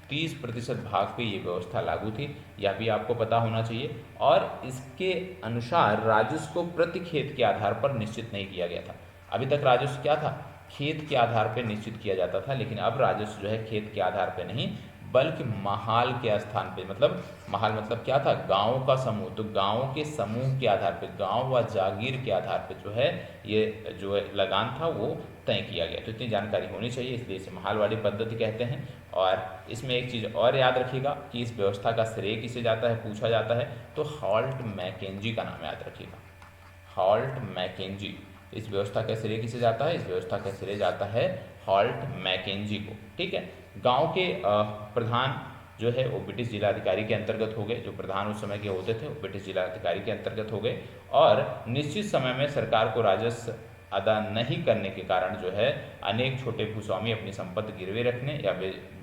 30% भाग पे ये व्यवस्था लागू थी, यह भी आपको पता होना चाहिए। और इसके अनुसार राजस्व को प्रति खेत के आधार पर निश्चित नहीं किया गया था। अभी तक राजस्व क्या था? खेत के आधार पर निश्चित किया जाता था, लेकिन अब राजस्व जो है खेत के आधार पर नहीं बल्कि महाल के स्थान पे, मतलब महाल मतलब क्या था? गांव का समूह। तो गांव के समूह के आधार पे, गांव व जागीर के आधार पे जो है ये जो लगान था वो तय किया गया। तो इतनी जानकारी होनी चाहिए, इसलिए इसे महालवाड़ी पद्धति कहते हैं। और इसमें एक चीज़ और याद रखिएगा कि इस व्यवस्था का श्रेय किसे जाता है, पूछा जाता है तो हॉल्ट मैकेंजी का नाम याद रखिएगा। हॉल्ट मैकेंजी, इस व्यवस्था का श्रेय किसे जाता है? इस व्यवस्था का श्रेय जाता है हॉल्ट मैकेंजी को, ठीक है। गांव के प्रधान जो है वो ब्रिटिश जिलाधिकारी के अंतर्गत हो गए। जो प्रधान उस समय के होते थे वो ब्रिटिश जिलाधिकारी के अंतर्गत हो गए। और निश्चित समय में सरकार को राजस्व अदा नहीं करने के कारण जो है अनेक छोटे भूस्वामी अपनी संपत्ति गिरवे रखने या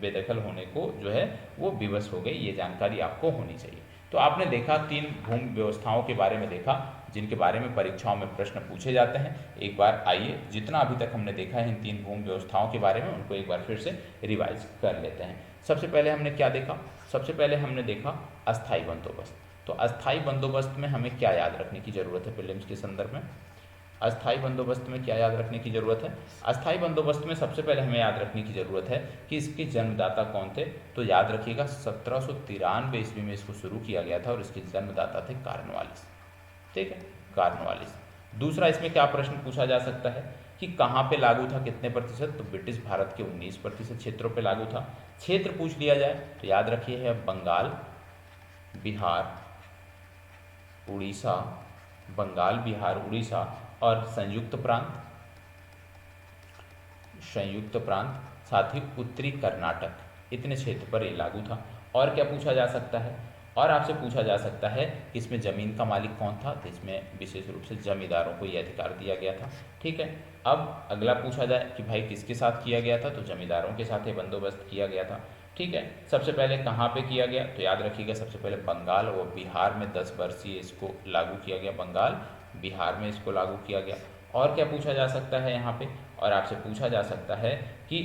बेदखल होने को जो है वो विवश हो गए। ये जानकारी आपको होनी चाहिए। तो आपने देखा 3 भूमि व्यवस्थाओं के बारे में देखा जिनके बारे में परीक्षाओं में प्रश्न पूछे जाते हैं। एक बार आइए जितना अभी तक हमने देखा है इन 3 भूमि व्यवस्थाओं के बारे में उनको एक बार फिर से रिवाइज कर लेते हैं। सबसे पहले हमने क्या देखा? सबसे पहले हमने देखा अस्थाई बंदोबस्त। तो अस्थाई बंदोबस्त में हमें क्या याद रखने की जरूरत है प्रीलिम्स के संदर्भ में? अस्थाई बंदोबस्त में क्या याद रखने की जरूरत है? अस्थाई बंदोबस्त में सबसे पहले हमें याद रखने की जरूरत है कि इसके जन्मदाता कौन थे। तो याद रखिएगा 1793 ईस्वी में इसको शुरू किया गया था और इसके जन्मदाता थे कार्नवालिस, ठीक है, कार्नवालिस। दूसरा इसमें क्या प्रश्न पूछा जा सकता है कि कहाँ पे लागू था, कितने प्रतिशत? तो ब्रिटिश भारत के 19% क्षेत्रों पे लागू था। क्षेत्र पूछ लिया जाए तो याद रखिए है बंगाल, बिहार, उड़ीसा, बंगाल, बिहार, उड़ीसा और संयुक्त प्रांत, साथ ही उत्तरी कर्नाटक, इतने क्षेत्र पर ये लागू था। और क्या पूछा जा सकता है? और आपसे पूछा जा सकता है कि इसमें ज़मीन का मालिक कौन था? तो इसमें विशेष रूप से जमींदारों को ये अधिकार दिया गया था, ठीक है। अब अगला पूछा जाए कि भाई किसके साथ किया गया था? तो जमींदारों के साथ ये बंदोबस्त किया गया था, ठीक है। सबसे पहले कहाँ पे किया गया? तो याद रखिएगा सबसे पहले बंगाल व बिहार में 10 वर्षीय इसको लागू किया गया। बंगाल, बिहार में इसको लागू किया गया। और क्या पूछा जा सकता है यहाँ पे? और आपसे पूछा जा सकता है कि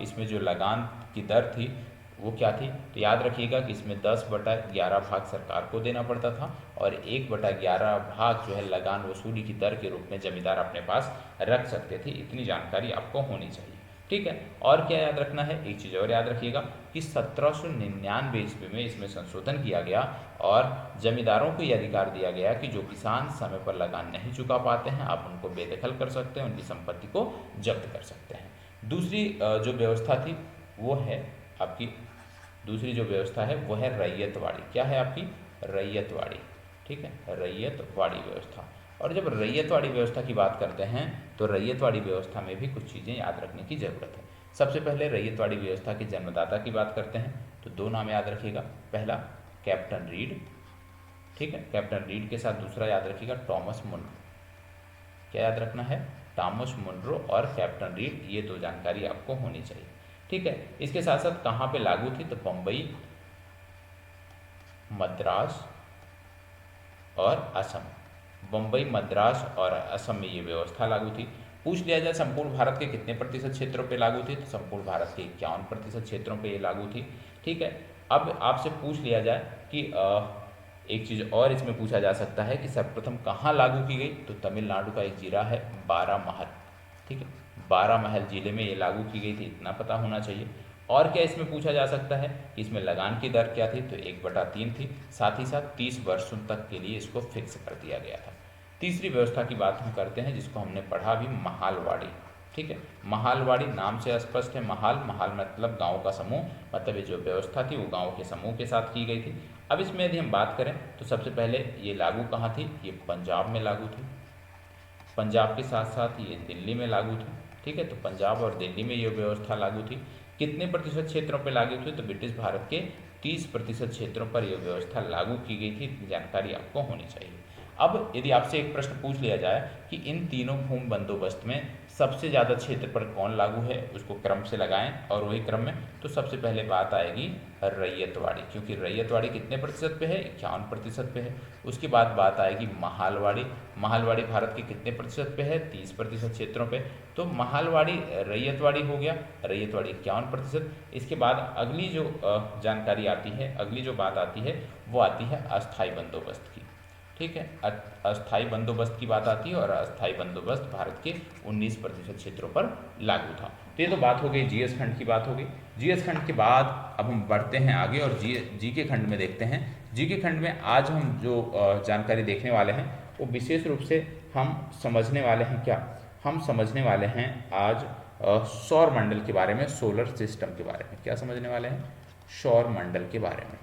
इसमें जो लगान की दर थी वो क्या थी? तो याद रखिएगा कि इसमें 10/11 भाग सरकार को देना पड़ता था और 1/11 भाग जो है लगान वसूली की दर के रूप में जमींदार अपने पास रख सकते थे। इतनी जानकारी आपको होनी चाहिए, ठीक है। और क्या याद रखना है? एक चीज़ और याद रखिएगा कि 1799 ईस्वी में इसमें संशोधन किया गया और जमींदारों को यह अधिकार दिया गया कि जो किसान समय पर लगान नहीं चुका पाते हैं आप उनको बेदखल कर सकते हैं, उनकी संपत्ति को जब्त कर सकते हैं। दूसरी जो व्यवस्था थी वो है आपकी, दूसरी जो व्यवस्था है वो है रैयतवाड़ी। क्या है आपकी? रैयतवाड़ी, ठीक है, रैयतवाड़ी व्यवस्था। और जब रैयतवाड़ी व्यवस्था की बात करते हैं तो रैयतवाड़ी व्यवस्था में भी कुछ चीज़ें याद रखने की ज़रूरत है। सबसे पहले रैयतवाड़ी व्यवस्था के जन्मदाता की बात करते हैं तो 2 नाम याद रखिएगा। पहला कैप्टन रीड, ठीक है, कैप्टन रीड के साथ दूसरा याद रखिएगा टॉमस मुनरो। क्या याद रखना है? टॉमस मुनरो और कैप्टन रीड, ये 2 जानकारी आपको होनी चाहिए, ठीक है। इसके साथ साथ कहाँ पे लागू थी? तो बम्बई, मद्रास, और असम। बम्बई, मद्रास और असम में ये व्यवस्था लागू थी। पूछ लिया जाए संपूर्ण भारत के कितने प्रतिशत क्षेत्रों पे लागू थी, तो संपूर्ण भारत के 51% क्षेत्रों पे ये लागू थी। ठीक है, अब आपसे पूछ लिया जाए कि एक चीज़ और इसमें पूछा जा सकता है कि सर्वप्रथम कहाँ लागू की गई, तो तमिलनाडु का एक जिला है बारामहल। ठीक है, बारामहल जिले में ये लागू की गई थी, इतना पता होना चाहिए। और क्या इसमें पूछा जा सकता है कि इसमें लगान की दर क्या थी, तो 1/3 थी। साथ ही साथ 30 वर्षों तक के लिए इसको फिक्स कर दिया गया था। तीसरी व्यवस्था की बात हम करते हैं जिसको हमने पढ़ा भी, महालवाड़ी। ठीक है, महालवाड़ी नाम से स्पष्ट है, महाल महाल मतलब गांव का समूह, मतलब ये जो व्यवस्था थी वो गांव के समूह के साथ की गई थी। अब इसमें यदि हम बात करें तो सबसे पहले ये लागू कहाँ थी, ये पंजाब में लागू थी। पंजाब के साथ साथ ये दिल्ली में लागू थी। ठीक है, तो पंजाब और दिल्ली में ये व्यवस्था लागू थी। कितने प्रतिशत क्षेत्रों पर लागू थी, तो ब्रिटिश भारत के 30% क्षेत्रों पर यह व्यवस्था लागू की गई थी, इतनी जानकारी आपको होनी चाहिए। अब यदि आपसे एक प्रश्न पूछ लिया जाए कि इन तीनों भूमि बंदोबस्त में सबसे ज़्यादा क्षेत्र पर कौन लागू है, उसको क्रम से लगाएं और वही क्रम में, तो सबसे पहले बात आएगी रैयतवाड़ी, क्योंकि रैयतवाड़ी कितने प्रतिशत पे है, 51% पे है। उसके बाद बात आएगी महालवाड़ी। महालवाड़ी भारत के कितने प्रतिशत पे है, 30% क्षेत्रों पे। तो महालवाड़ी रैयतवाड़ी हो गया, रैयतवाड़ी 51%। इसके बाद अगली जो जानकारी आती है, अगली जो बात आती है वो आती है अस्थाई बंदोबस्त की। ठीक है, अस्थाई बंदोबस्त की बात आती है और अस्थाई बंदोबस्त भारत के 19% क्षेत्रों पर लागू था। तो ये तो बात हो गई जीएस खंड की, बात हो गई। जीएस खंड के बाद अब हम बढ़ते हैं आगे और जी के खंड में देखते हैं। जी के खंड में आज हम जो जानकारी देखने वाले हैं वो विशेष रूप से हम समझने वाले हैं क्या, हम समझने वाले हैं आज सौर मंडल के बारे में, सोलर सिस्टम के बारे में। क्या समझने वाले हैं, सौर मंडल के बारे में।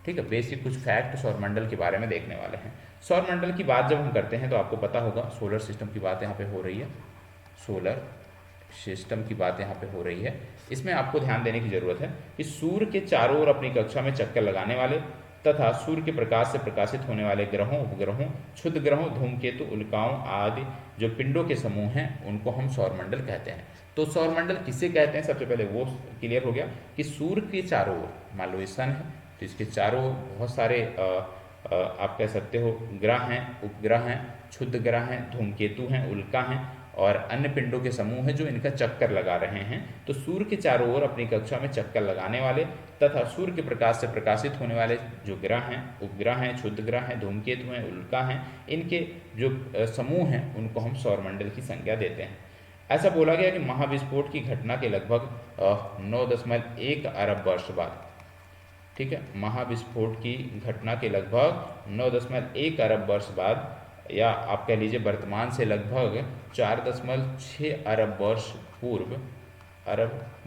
ठीक है, बेसिक कुछ फैक्ट सौर मंडल के बारे में देखने वाले हैं। सौर मंडल की बात जब हम करते हैं तो आपको पता होगा सोलर सिस्टम की बात यहाँ पे हो रही है, सोलर सिस्टम की बात यहाँ पे हो रही है। इसमें आपको ध्यान देने की जरूरत है कि सूर्य के चारों ओर अपनी कक्षा में चक्कर लगाने वाले तथा सूर्य के प्रकाश से प्रकाशित होने वाले ग्रहों, उपग्रहों, क्षुद्र ग्रहों, धूमकेतु, उल्काओं आदि जो पिंडों के समूह हैं उनको हम सौरमंडल कहते हैं। तो सौरमंडल किसे कहते हैं, सबसे पहले वो क्लियर हो गया कि सूर्य के चारों ओर, मान लो ये सन है तो इसके चारों ओर बहुत सारे आप कह सकते हो ग्रह हैं, उपग्रह हैं, क्षुद्र ग्रह हैं, धूमकेतु हैं, उल्का हैं और अन्य पिंडों के समूह हैं जो इनका चक्कर लगा रहे हैं। तो सूर्य के चारों ओर अपनी कक्षा में चक्कर लगाने वाले तथा सूर्य के प्रकाश से प्रकाशित होने वाले जो ग्रह हैं, उपग्रह हैं, क्षुद्र ग्रह हैं, धूमकेतु हैं, उल्का हैं, इनके जो समूह हैं उनको हम सौरमंडल की संज्ञा देते हैं। ऐसा बोला गया कि महाविस्फोट की घटना के लगभग 9.1 अरब वर्ष बाद, ठीक है, महाविस्फोट की घटना के लगभग 9.1 अरब वर्ष बाद, या आप कह लीजिए वर्तमान से लगभग 4.6 अरब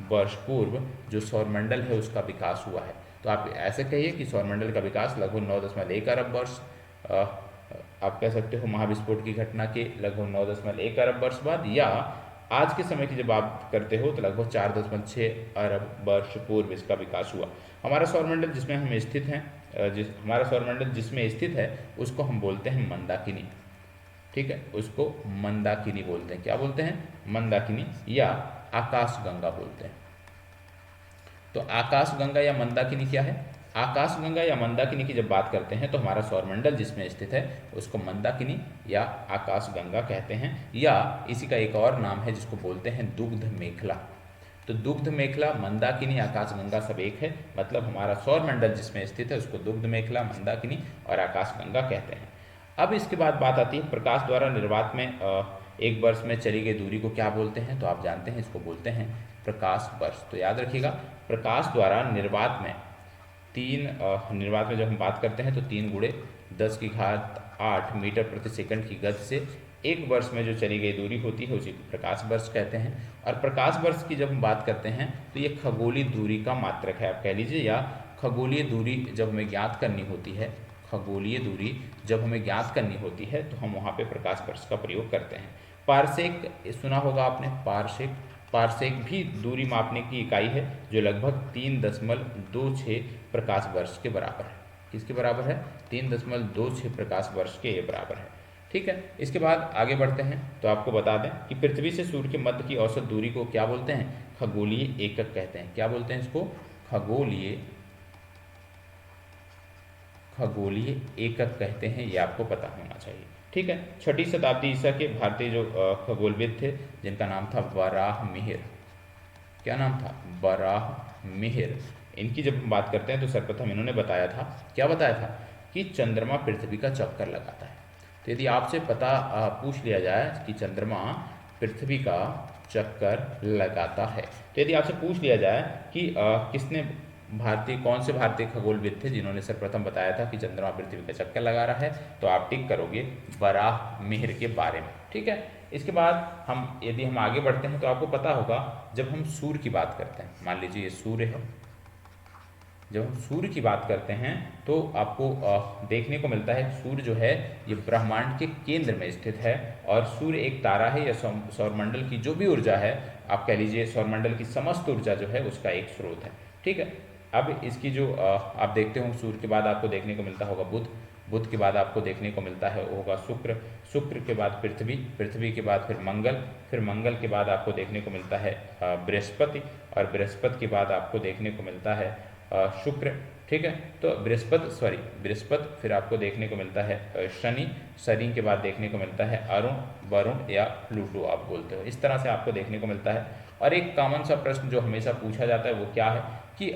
वर्ष पूर्व जो सौरमंडल है उसका विकास हुआ है। तो आप ऐसे कहिए कि सौरमंडल का विकास लगभग 9.1 अरब वर्ष, आप कह सकते हो महाविस्फोट की घटना के लगभग 9.1 अरब वर्ष बाद, या आज के समय की जब आप करते हो तो लगभग 4.6 अरब वर्ष पूर्व इसका विकास हुआ। हमारा सौरमंडल जिसमें हम स्थित हैं, हमारा सौरमंडल जिसमें स्थित है उसको हम बोलते हैं मंदाकिनी। ठीक है, उसको मंदाकिनी बोलते हैं। क्या बोलते हैं, मंदाकिनी या आकाशगंगा बोलते हैं। तो आकाशगंगा या मंदाकिनी क्या है, आकाशगंगा या मंदाकिनी की जब बात करते हैं तो हमारा सौरमंडल जिसमें स्थित है उसको मंदाकिनी या आकाशगंगा कहते हैं, या इसी का एक और नाम है जिसको बोलते हैं दुग्ध मेखला। तो दुग्ध मेखला, मंदाकिनी, आकाशगंगा सब एक है, मतलब हमारा सौरमंडल जिसमें स्थित है उसको दुग्ध मेखला, मंदाकिनी और आकाशगंगा कहते हैं। अब इसके बाद बात आती है प्रकाश द्वारा निर्वात में एक वर्ष में चली गई दूरी को क्या बोलते हैं, तो आप जानते हैं इसको बोलते हैं प्रकाश वर्ष। तो याद रखिएगा, प्रकाश द्वारा निर्वात में निर्वात में जब हम बात करते हैं तो 3×10⁸ मीटर प्रति सेकंड की गति से एक वर्ष में जो चली गई दूरी होती है उसी को प्रकाश वर्ष कहते हैं। और प्रकाश वर्ष की जब हम बात करते हैं तो ये खगोलीय दूरी का मात्रक है, आप कह लीजिए, या खगोलीय दूरी जब हमें ज्ञात करनी होती है, खगोलीय दूरी जब हमें ज्ञात करनी होती है तो हम वहाँ पे प्रकाश वर्ष का प्रयोग करते हैं। पारसेक सुना होगा आपने, पारसेक भी दूरी मापने की इकाई है जो लगभग 3.26 प्रकाश वर्ष के बराबर है। किसके बराबर है, 3.26 प्रकाश वर्ष के बराबर है। ठीक है, इसके बाद आगे बढ़ते हैं तो आपको बता दें कि पृथ्वी से सूर्य के मध्य की औसत दूरी को क्या बोलते हैं, खगोलीय एकक कहते हैं। क्या बोलते हैं इसको, खगोलीय एकक कहते हैं, ये आपको पता होना चाहिए। ठीक है, 6वीं शताब्दी ईसा के भारतीय जो खगोलविद थे जिनका नाम था वराहमिहिर। क्या नाम था? वराहमिहिर। इनकी जब हम बात करते हैं तो सर्वप्रथम इन्होंने बताया था, क्या बताया था? कि चंद्रमा पृथ्वी का चक्कर लगाता है। तो यदि आपसे पूछ लिया जाए कि चंद्रमा पृथ्वी का चक्कर लगाता है, तो यदि आपसे पूछ लिया जाए कि कौन से भारतीय खगोलविद थे जिन्होंने सर्वप्रथम बताया था कि चंद्रमा पृथ्वी का चक्कर लगा रहा है, तो आप टिक करोगे वराहमिहिर के बारे में। ठीक है, इसके बाद यदि हम आगे बढ़ते हैं तो आपको पता होगा जब हम सूर्य की बात करते हैं, मान लीजिए ये सूर्य है, जब हम सूर्य की बात करते हैं तो आपको देखने को मिलता है सूर्य जो है ये ब्रह्मांड के केंद्र में स्थित है, और सूर्य एक तारा है या सौरमंडल की जो भी ऊर्जा है, आप कह लीजिए सौरमंडल की समस्त ऊर्जा जो है उसका एक स्रोत है। ठीक है, अब इसकी जो आप देखते हो सूर्य के बाद आपको देखने को मिलता होगा बुध, बुध के बाद आपको देखने को मिलता है होगा शुक्र, शुक्र के बाद पृथ्वी, पृथ्वी के बाद फिर मंगल के बाद आपको देखने को मिलता है बृहस्पति, और बृहस्पति के बाद आपको देखने को मिलता है शुक्र। ठीक है, तो बृहस्पति फिर आपको देखने को मिलता है शनि, शनि के बाद देखने को मिलता है अरुण, वरुण या प्लूटो आप बोलते हो, इस तरह से आपको देखने को मिलता है। और एक कॉमन सा प्रश्न जो हमेशा पूछा जाता है वो क्या है कि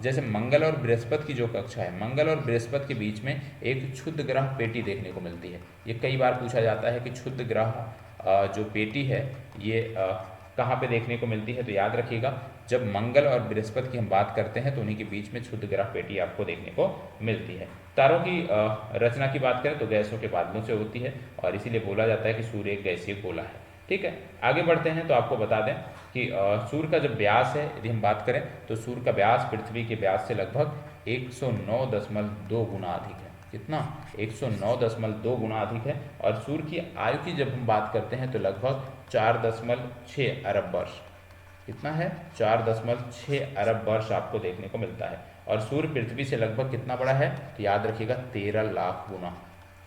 जैसे मंगल और बृहस्पति की जो कक्षा है, मंगल और बृहस्पति के बीच में एक क्षुद्र ग्रह पेटी देखने को मिलती है। ये कई बार पूछा जाता है कि क्षुद्र ग्रह जो पेटी है ये कहाँ पे देखने को मिलती है, तो याद रखिएगा जब मंगल और बृहस्पति की हम बात करते हैं तो उन्हीं के बीच में क्षुद्र ग्रह पेटी आपको देखने को मिलती है। तारों की रचना की बात करें तो गैसों के बादलों से होती है, और इसीलिए बोला जाता है कि सूर्य एक गैसीय गोला है। ठीक है, आगे बढ़ते हैं तो आपको बता दें कि सूर्य का जब व्यास है, यदि हम बात करें तो सूर्य का व्यास पृथ्वी के व्यास से लगभग 109.2 गुना अधिक है। कितना? 109.2 गुना अधिक है। और सूर्य की आयु की जब हम बात करते हैं तो लगभग 4.6 अरब वर्ष। कितना है? 4.6 अरब वर्ष आपको देखने को मिलता है। और सूर्य पृथ्वी से लगभग कितना बड़ा है, तो याद रखिएगा 13 लाख गुना।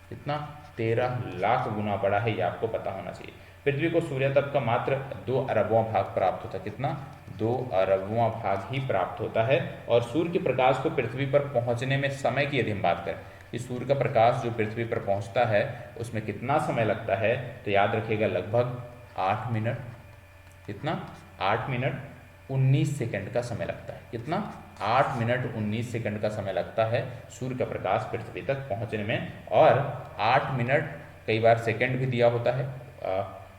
कितना? 13 लाख गुना बड़ा है, ये आपको पता होना चाहिए। पृथ्वी को सूर्य तप का मात्र 2 अरबवां भाग प्राप्त होता है। कितना? 2 अरबवां भाग ही प्राप्त होता है। और सूर्य के प्रकाश को पृथ्वी पर पहुंचने में समय की यदि हम बात करें कि सूर्य का प्रकाश जो पृथ्वी पर पहुंचता है उसमें कितना समय लगता है, तो याद रखिएगा लगभग 8 मिनट। कितना? 8 मिनट 19 सेकंड का समय लगता है। कितना? 8 मिनट 19 सेकंड का समय लगता है सूर्य का प्रकाश पृथ्वी तक पहुंचने में। और 8 मिनट कई बार सेकंड भी दिया होता है,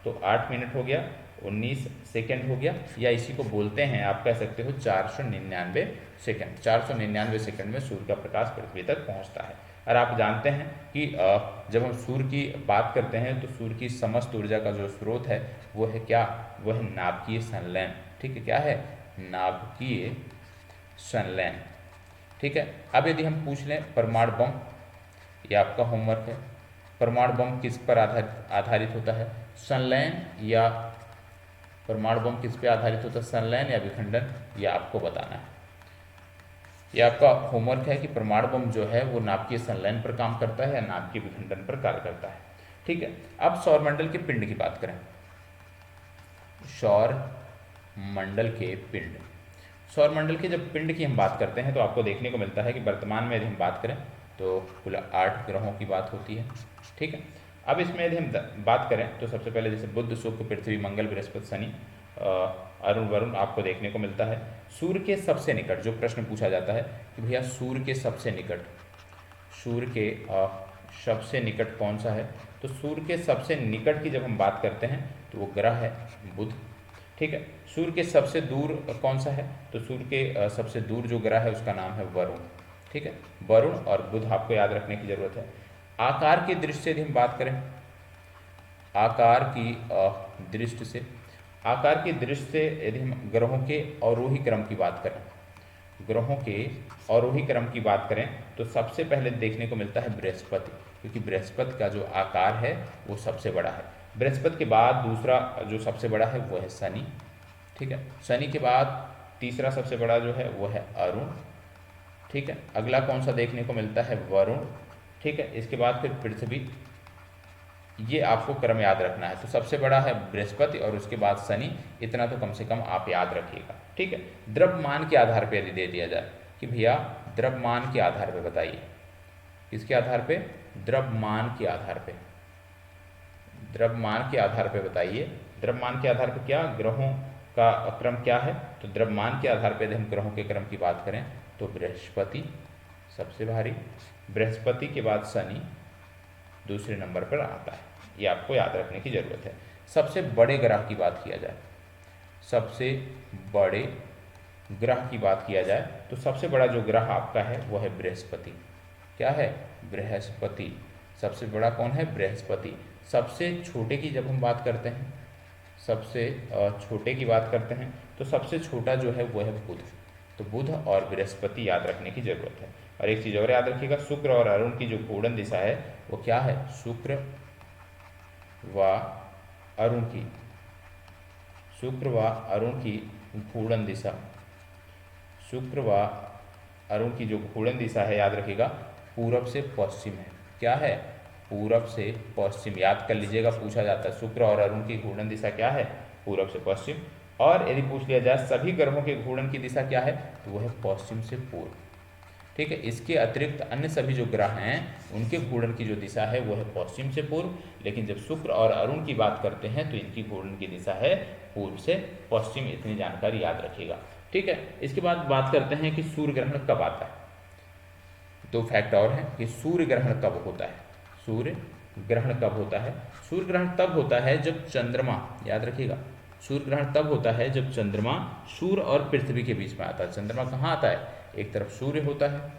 तो 8 मिनट हो गया, 19 सेकंड हो गया, या इसी को बोलते हैं आप कह सकते हो 499 सेकंड। 499 सेकंड में सूर्य का प्रकाश पृथ्वी तक पहुंचता है। और आप जानते हैं कि जब हम सूर्य की बात करते हैं तो सूर्य की समस्त ऊर्जा का जो स्रोत है वो है क्या? वो है नाभिकीय संलयन। ठीक है, क्या है? नाभिकीय संलयन। ठीक है, अब यदि हम पूछ लें परमाणु बम, ये आपका होमवर्क है, परमाणु बम किस पर आधारित होता है? संलयन या परमाणु बम किस पे आधारित होता है? संलयन या विखंडन, यह आपको बताना है। यह आपका होमवर्क है कि परमाणु बम जो है वो नाभिकीय संलयन पर काम करता है या नाभिकीय विखंडन पर कार्य करता है। ठीक है, अब सौरमंडल के पिंड की बात करें। सौर मंडल के पिंड, सौरमंडल के जब पिंड की हम बात करते हैं तो आपको देखने को मिलता है कि वर्तमान में यदि हम बात करें तो कुल 8 ग्रहों की बात होती है। ठीक है, अब इसमें यदि हम बात करें तो सबसे पहले जैसे बुध, शुक्र, पृथ्वी, मंगल, बृहस्पति, शनि, अरुण, वरुण आपको देखने को मिलता है। सूर्य के सबसे निकट जो प्रश्न पूछा जाता है कि भैया सूर्य के सबसे निकट, सूर्य के सबसे निकट कौन सा है, तो सूर्य के सबसे निकट की जब हम बात करते हैं तो वो ग्रह है बुध। ठीक है, सूर्य के सबसे दूर कौन सा है, तो सूर्य के सबसे दूर जो ग्रह है उसका नाम है वरुण। ठीक है, वरुण और बुध आपको याद रखने की जरूरत है। आकार की दृष्टि से यदि हम बात करें, आकार की दृष्टि से, आकार की दृष्टि से यदि हम ग्रहों के अवरोही क्रम की बात करें, ग्रहों के अवरोही क्रम की बात करें तो सबसे पहले देखने को मिलता है बृहस्पति, क्योंकि बृहस्पति का जो आकार है वो सबसे बड़ा है। बृहस्पति के बाद दूसरा जो सबसे बड़ा है वो है शनि। ठीक है, शनि के बाद तीसरा सबसे बड़ा जो है वो है अरुण। ठीक है, अगला कौन सा देखने को मिलता है? वरुण। ठीक है, इसके बाद फिर पृथ्वी। ये आपको क्रम याद रखना है। तो सबसे बड़ा है बृहस्पति और उसके बाद शनि, इतना तो कम से कम आप याद रखिएगा। ठीक है, द्रव्यमान के आधार पर यदि दे दिया जाए कि भैया द्रव्यमान के आधार पर बताइए, किसके आधार पे? द्रव्यमान के आधार पे। द्रव्यमान के आधार पे बताइए, द्रव्यमान के आधार पे क्या ग्रहों का क्रम क्या है? तो द्रव्यमान के आधार पे यदि हम ग्रहों के क्रम की बात करें तो बृहस्पति सबसे भारी, बृहस्पति के बाद शनि दूसरे नंबर पर आता है। ये आपको याद रखने की जरूरत है। सबसे बड़े ग्रह की बात किया जाए, सबसे बड़े ग्रह की बात किया जाए तो सबसे बड़ा जो ग्रह आपका है वो है बृहस्पति। क्या है? बृहस्पति। सबसे बड़ा कौन है? बृहस्पति। सबसे छोटे की जब हम बात करते हैं, सबसे छोटे की बात करते हैं तो सबसे छोटा जो है वो है बुध। तो बुध और बृहस्पति याद रखने की जरूरत है। और एक चीज़ और याद रखिएगा, शुक्र और अरुण की जो घूर्णन दिशा है वो क्या है? शुक्र व अरुण की, शुक्र व अरुण की घूर्णन दिशा, शुक्र व अरुण की जो घूर्णन दिशा है याद रखिएगा पूरब से पश्चिम है। क्या है? पूरब से पश्चिम। याद कर लीजिएगा, पूछा जाता है शुक्र और अरुण की घूर्णन दिशा क्या है? पूरब से पश्चिम। और यदि पूछ लिया जाए सभी ग्रहों के घूर्णन की दिशा क्या है तो वो है पश्चिम से पूर्व। ठीक है। इसके अतिरिक्त अन्य सभी जो ग्रह हैं उनके घूर्णन की जो दिशा है वो है पश्चिम से पूर्व, लेकिन जब शुक्र और अरुण की बात करते हैं तो इनकी घूर्णन की दिशा है पूर्व से पश्चिम। इतनी जानकारी याद रखिएगा। ठीक है। इसके बाद बात करते हैं कि सूर्य ग्रहण कब आता है। दो फैक्ट और हैं कि सूर्य ग्रहण कब होता है। सूर्य ग्रहण कब होता है? सूर्य ग्रहण तब होता है जब चंद्रमा, याद रखिएगा, सूर्य ग्रहण तब होता है जब चंद्रमा सूर्य और पृथ्वी के बीच में आता है। चंद्रमा कहाँ आता है? एक तरफ सूर्य होता है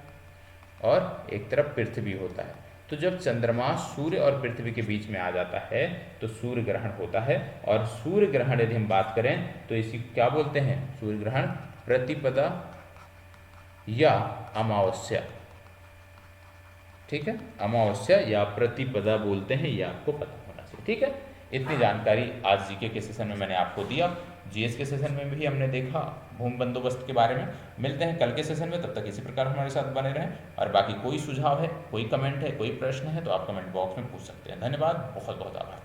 और एक तरफ पृथ्वी होता है। तो जब चंद्रमा सूर्य और पृथ्वी के बीच में आ जाता है तो सूर्य ग्रहण होता है। और सूर्य ग्रहण यदि हम बात करें तो इसी क्या बोलते हैं? सूर्य ग्रहण प्रतिपदा या अमावस्या। ठीक है, अमावस्या या प्रतिपदा बोलते हैं, ये आपको पता होना चाहिए। ठीक है, इतनी जानकारी आज जीके के सेशन में मैंने आपको दिया। जीएस के सेशन में भी हमने देखा भूमि बंदोबस्त के बारे में। मिलते हैं कल के सेशन में, तब तक इसी प्रकार हमारे साथ बने रहें। और बाकी कोई सुझाव है, कोई कमेंट है, कोई प्रश्न है तो आप कमेंट बॉक्स में पूछ सकते हैं। धन्यवाद, बहुत बहुत आभार।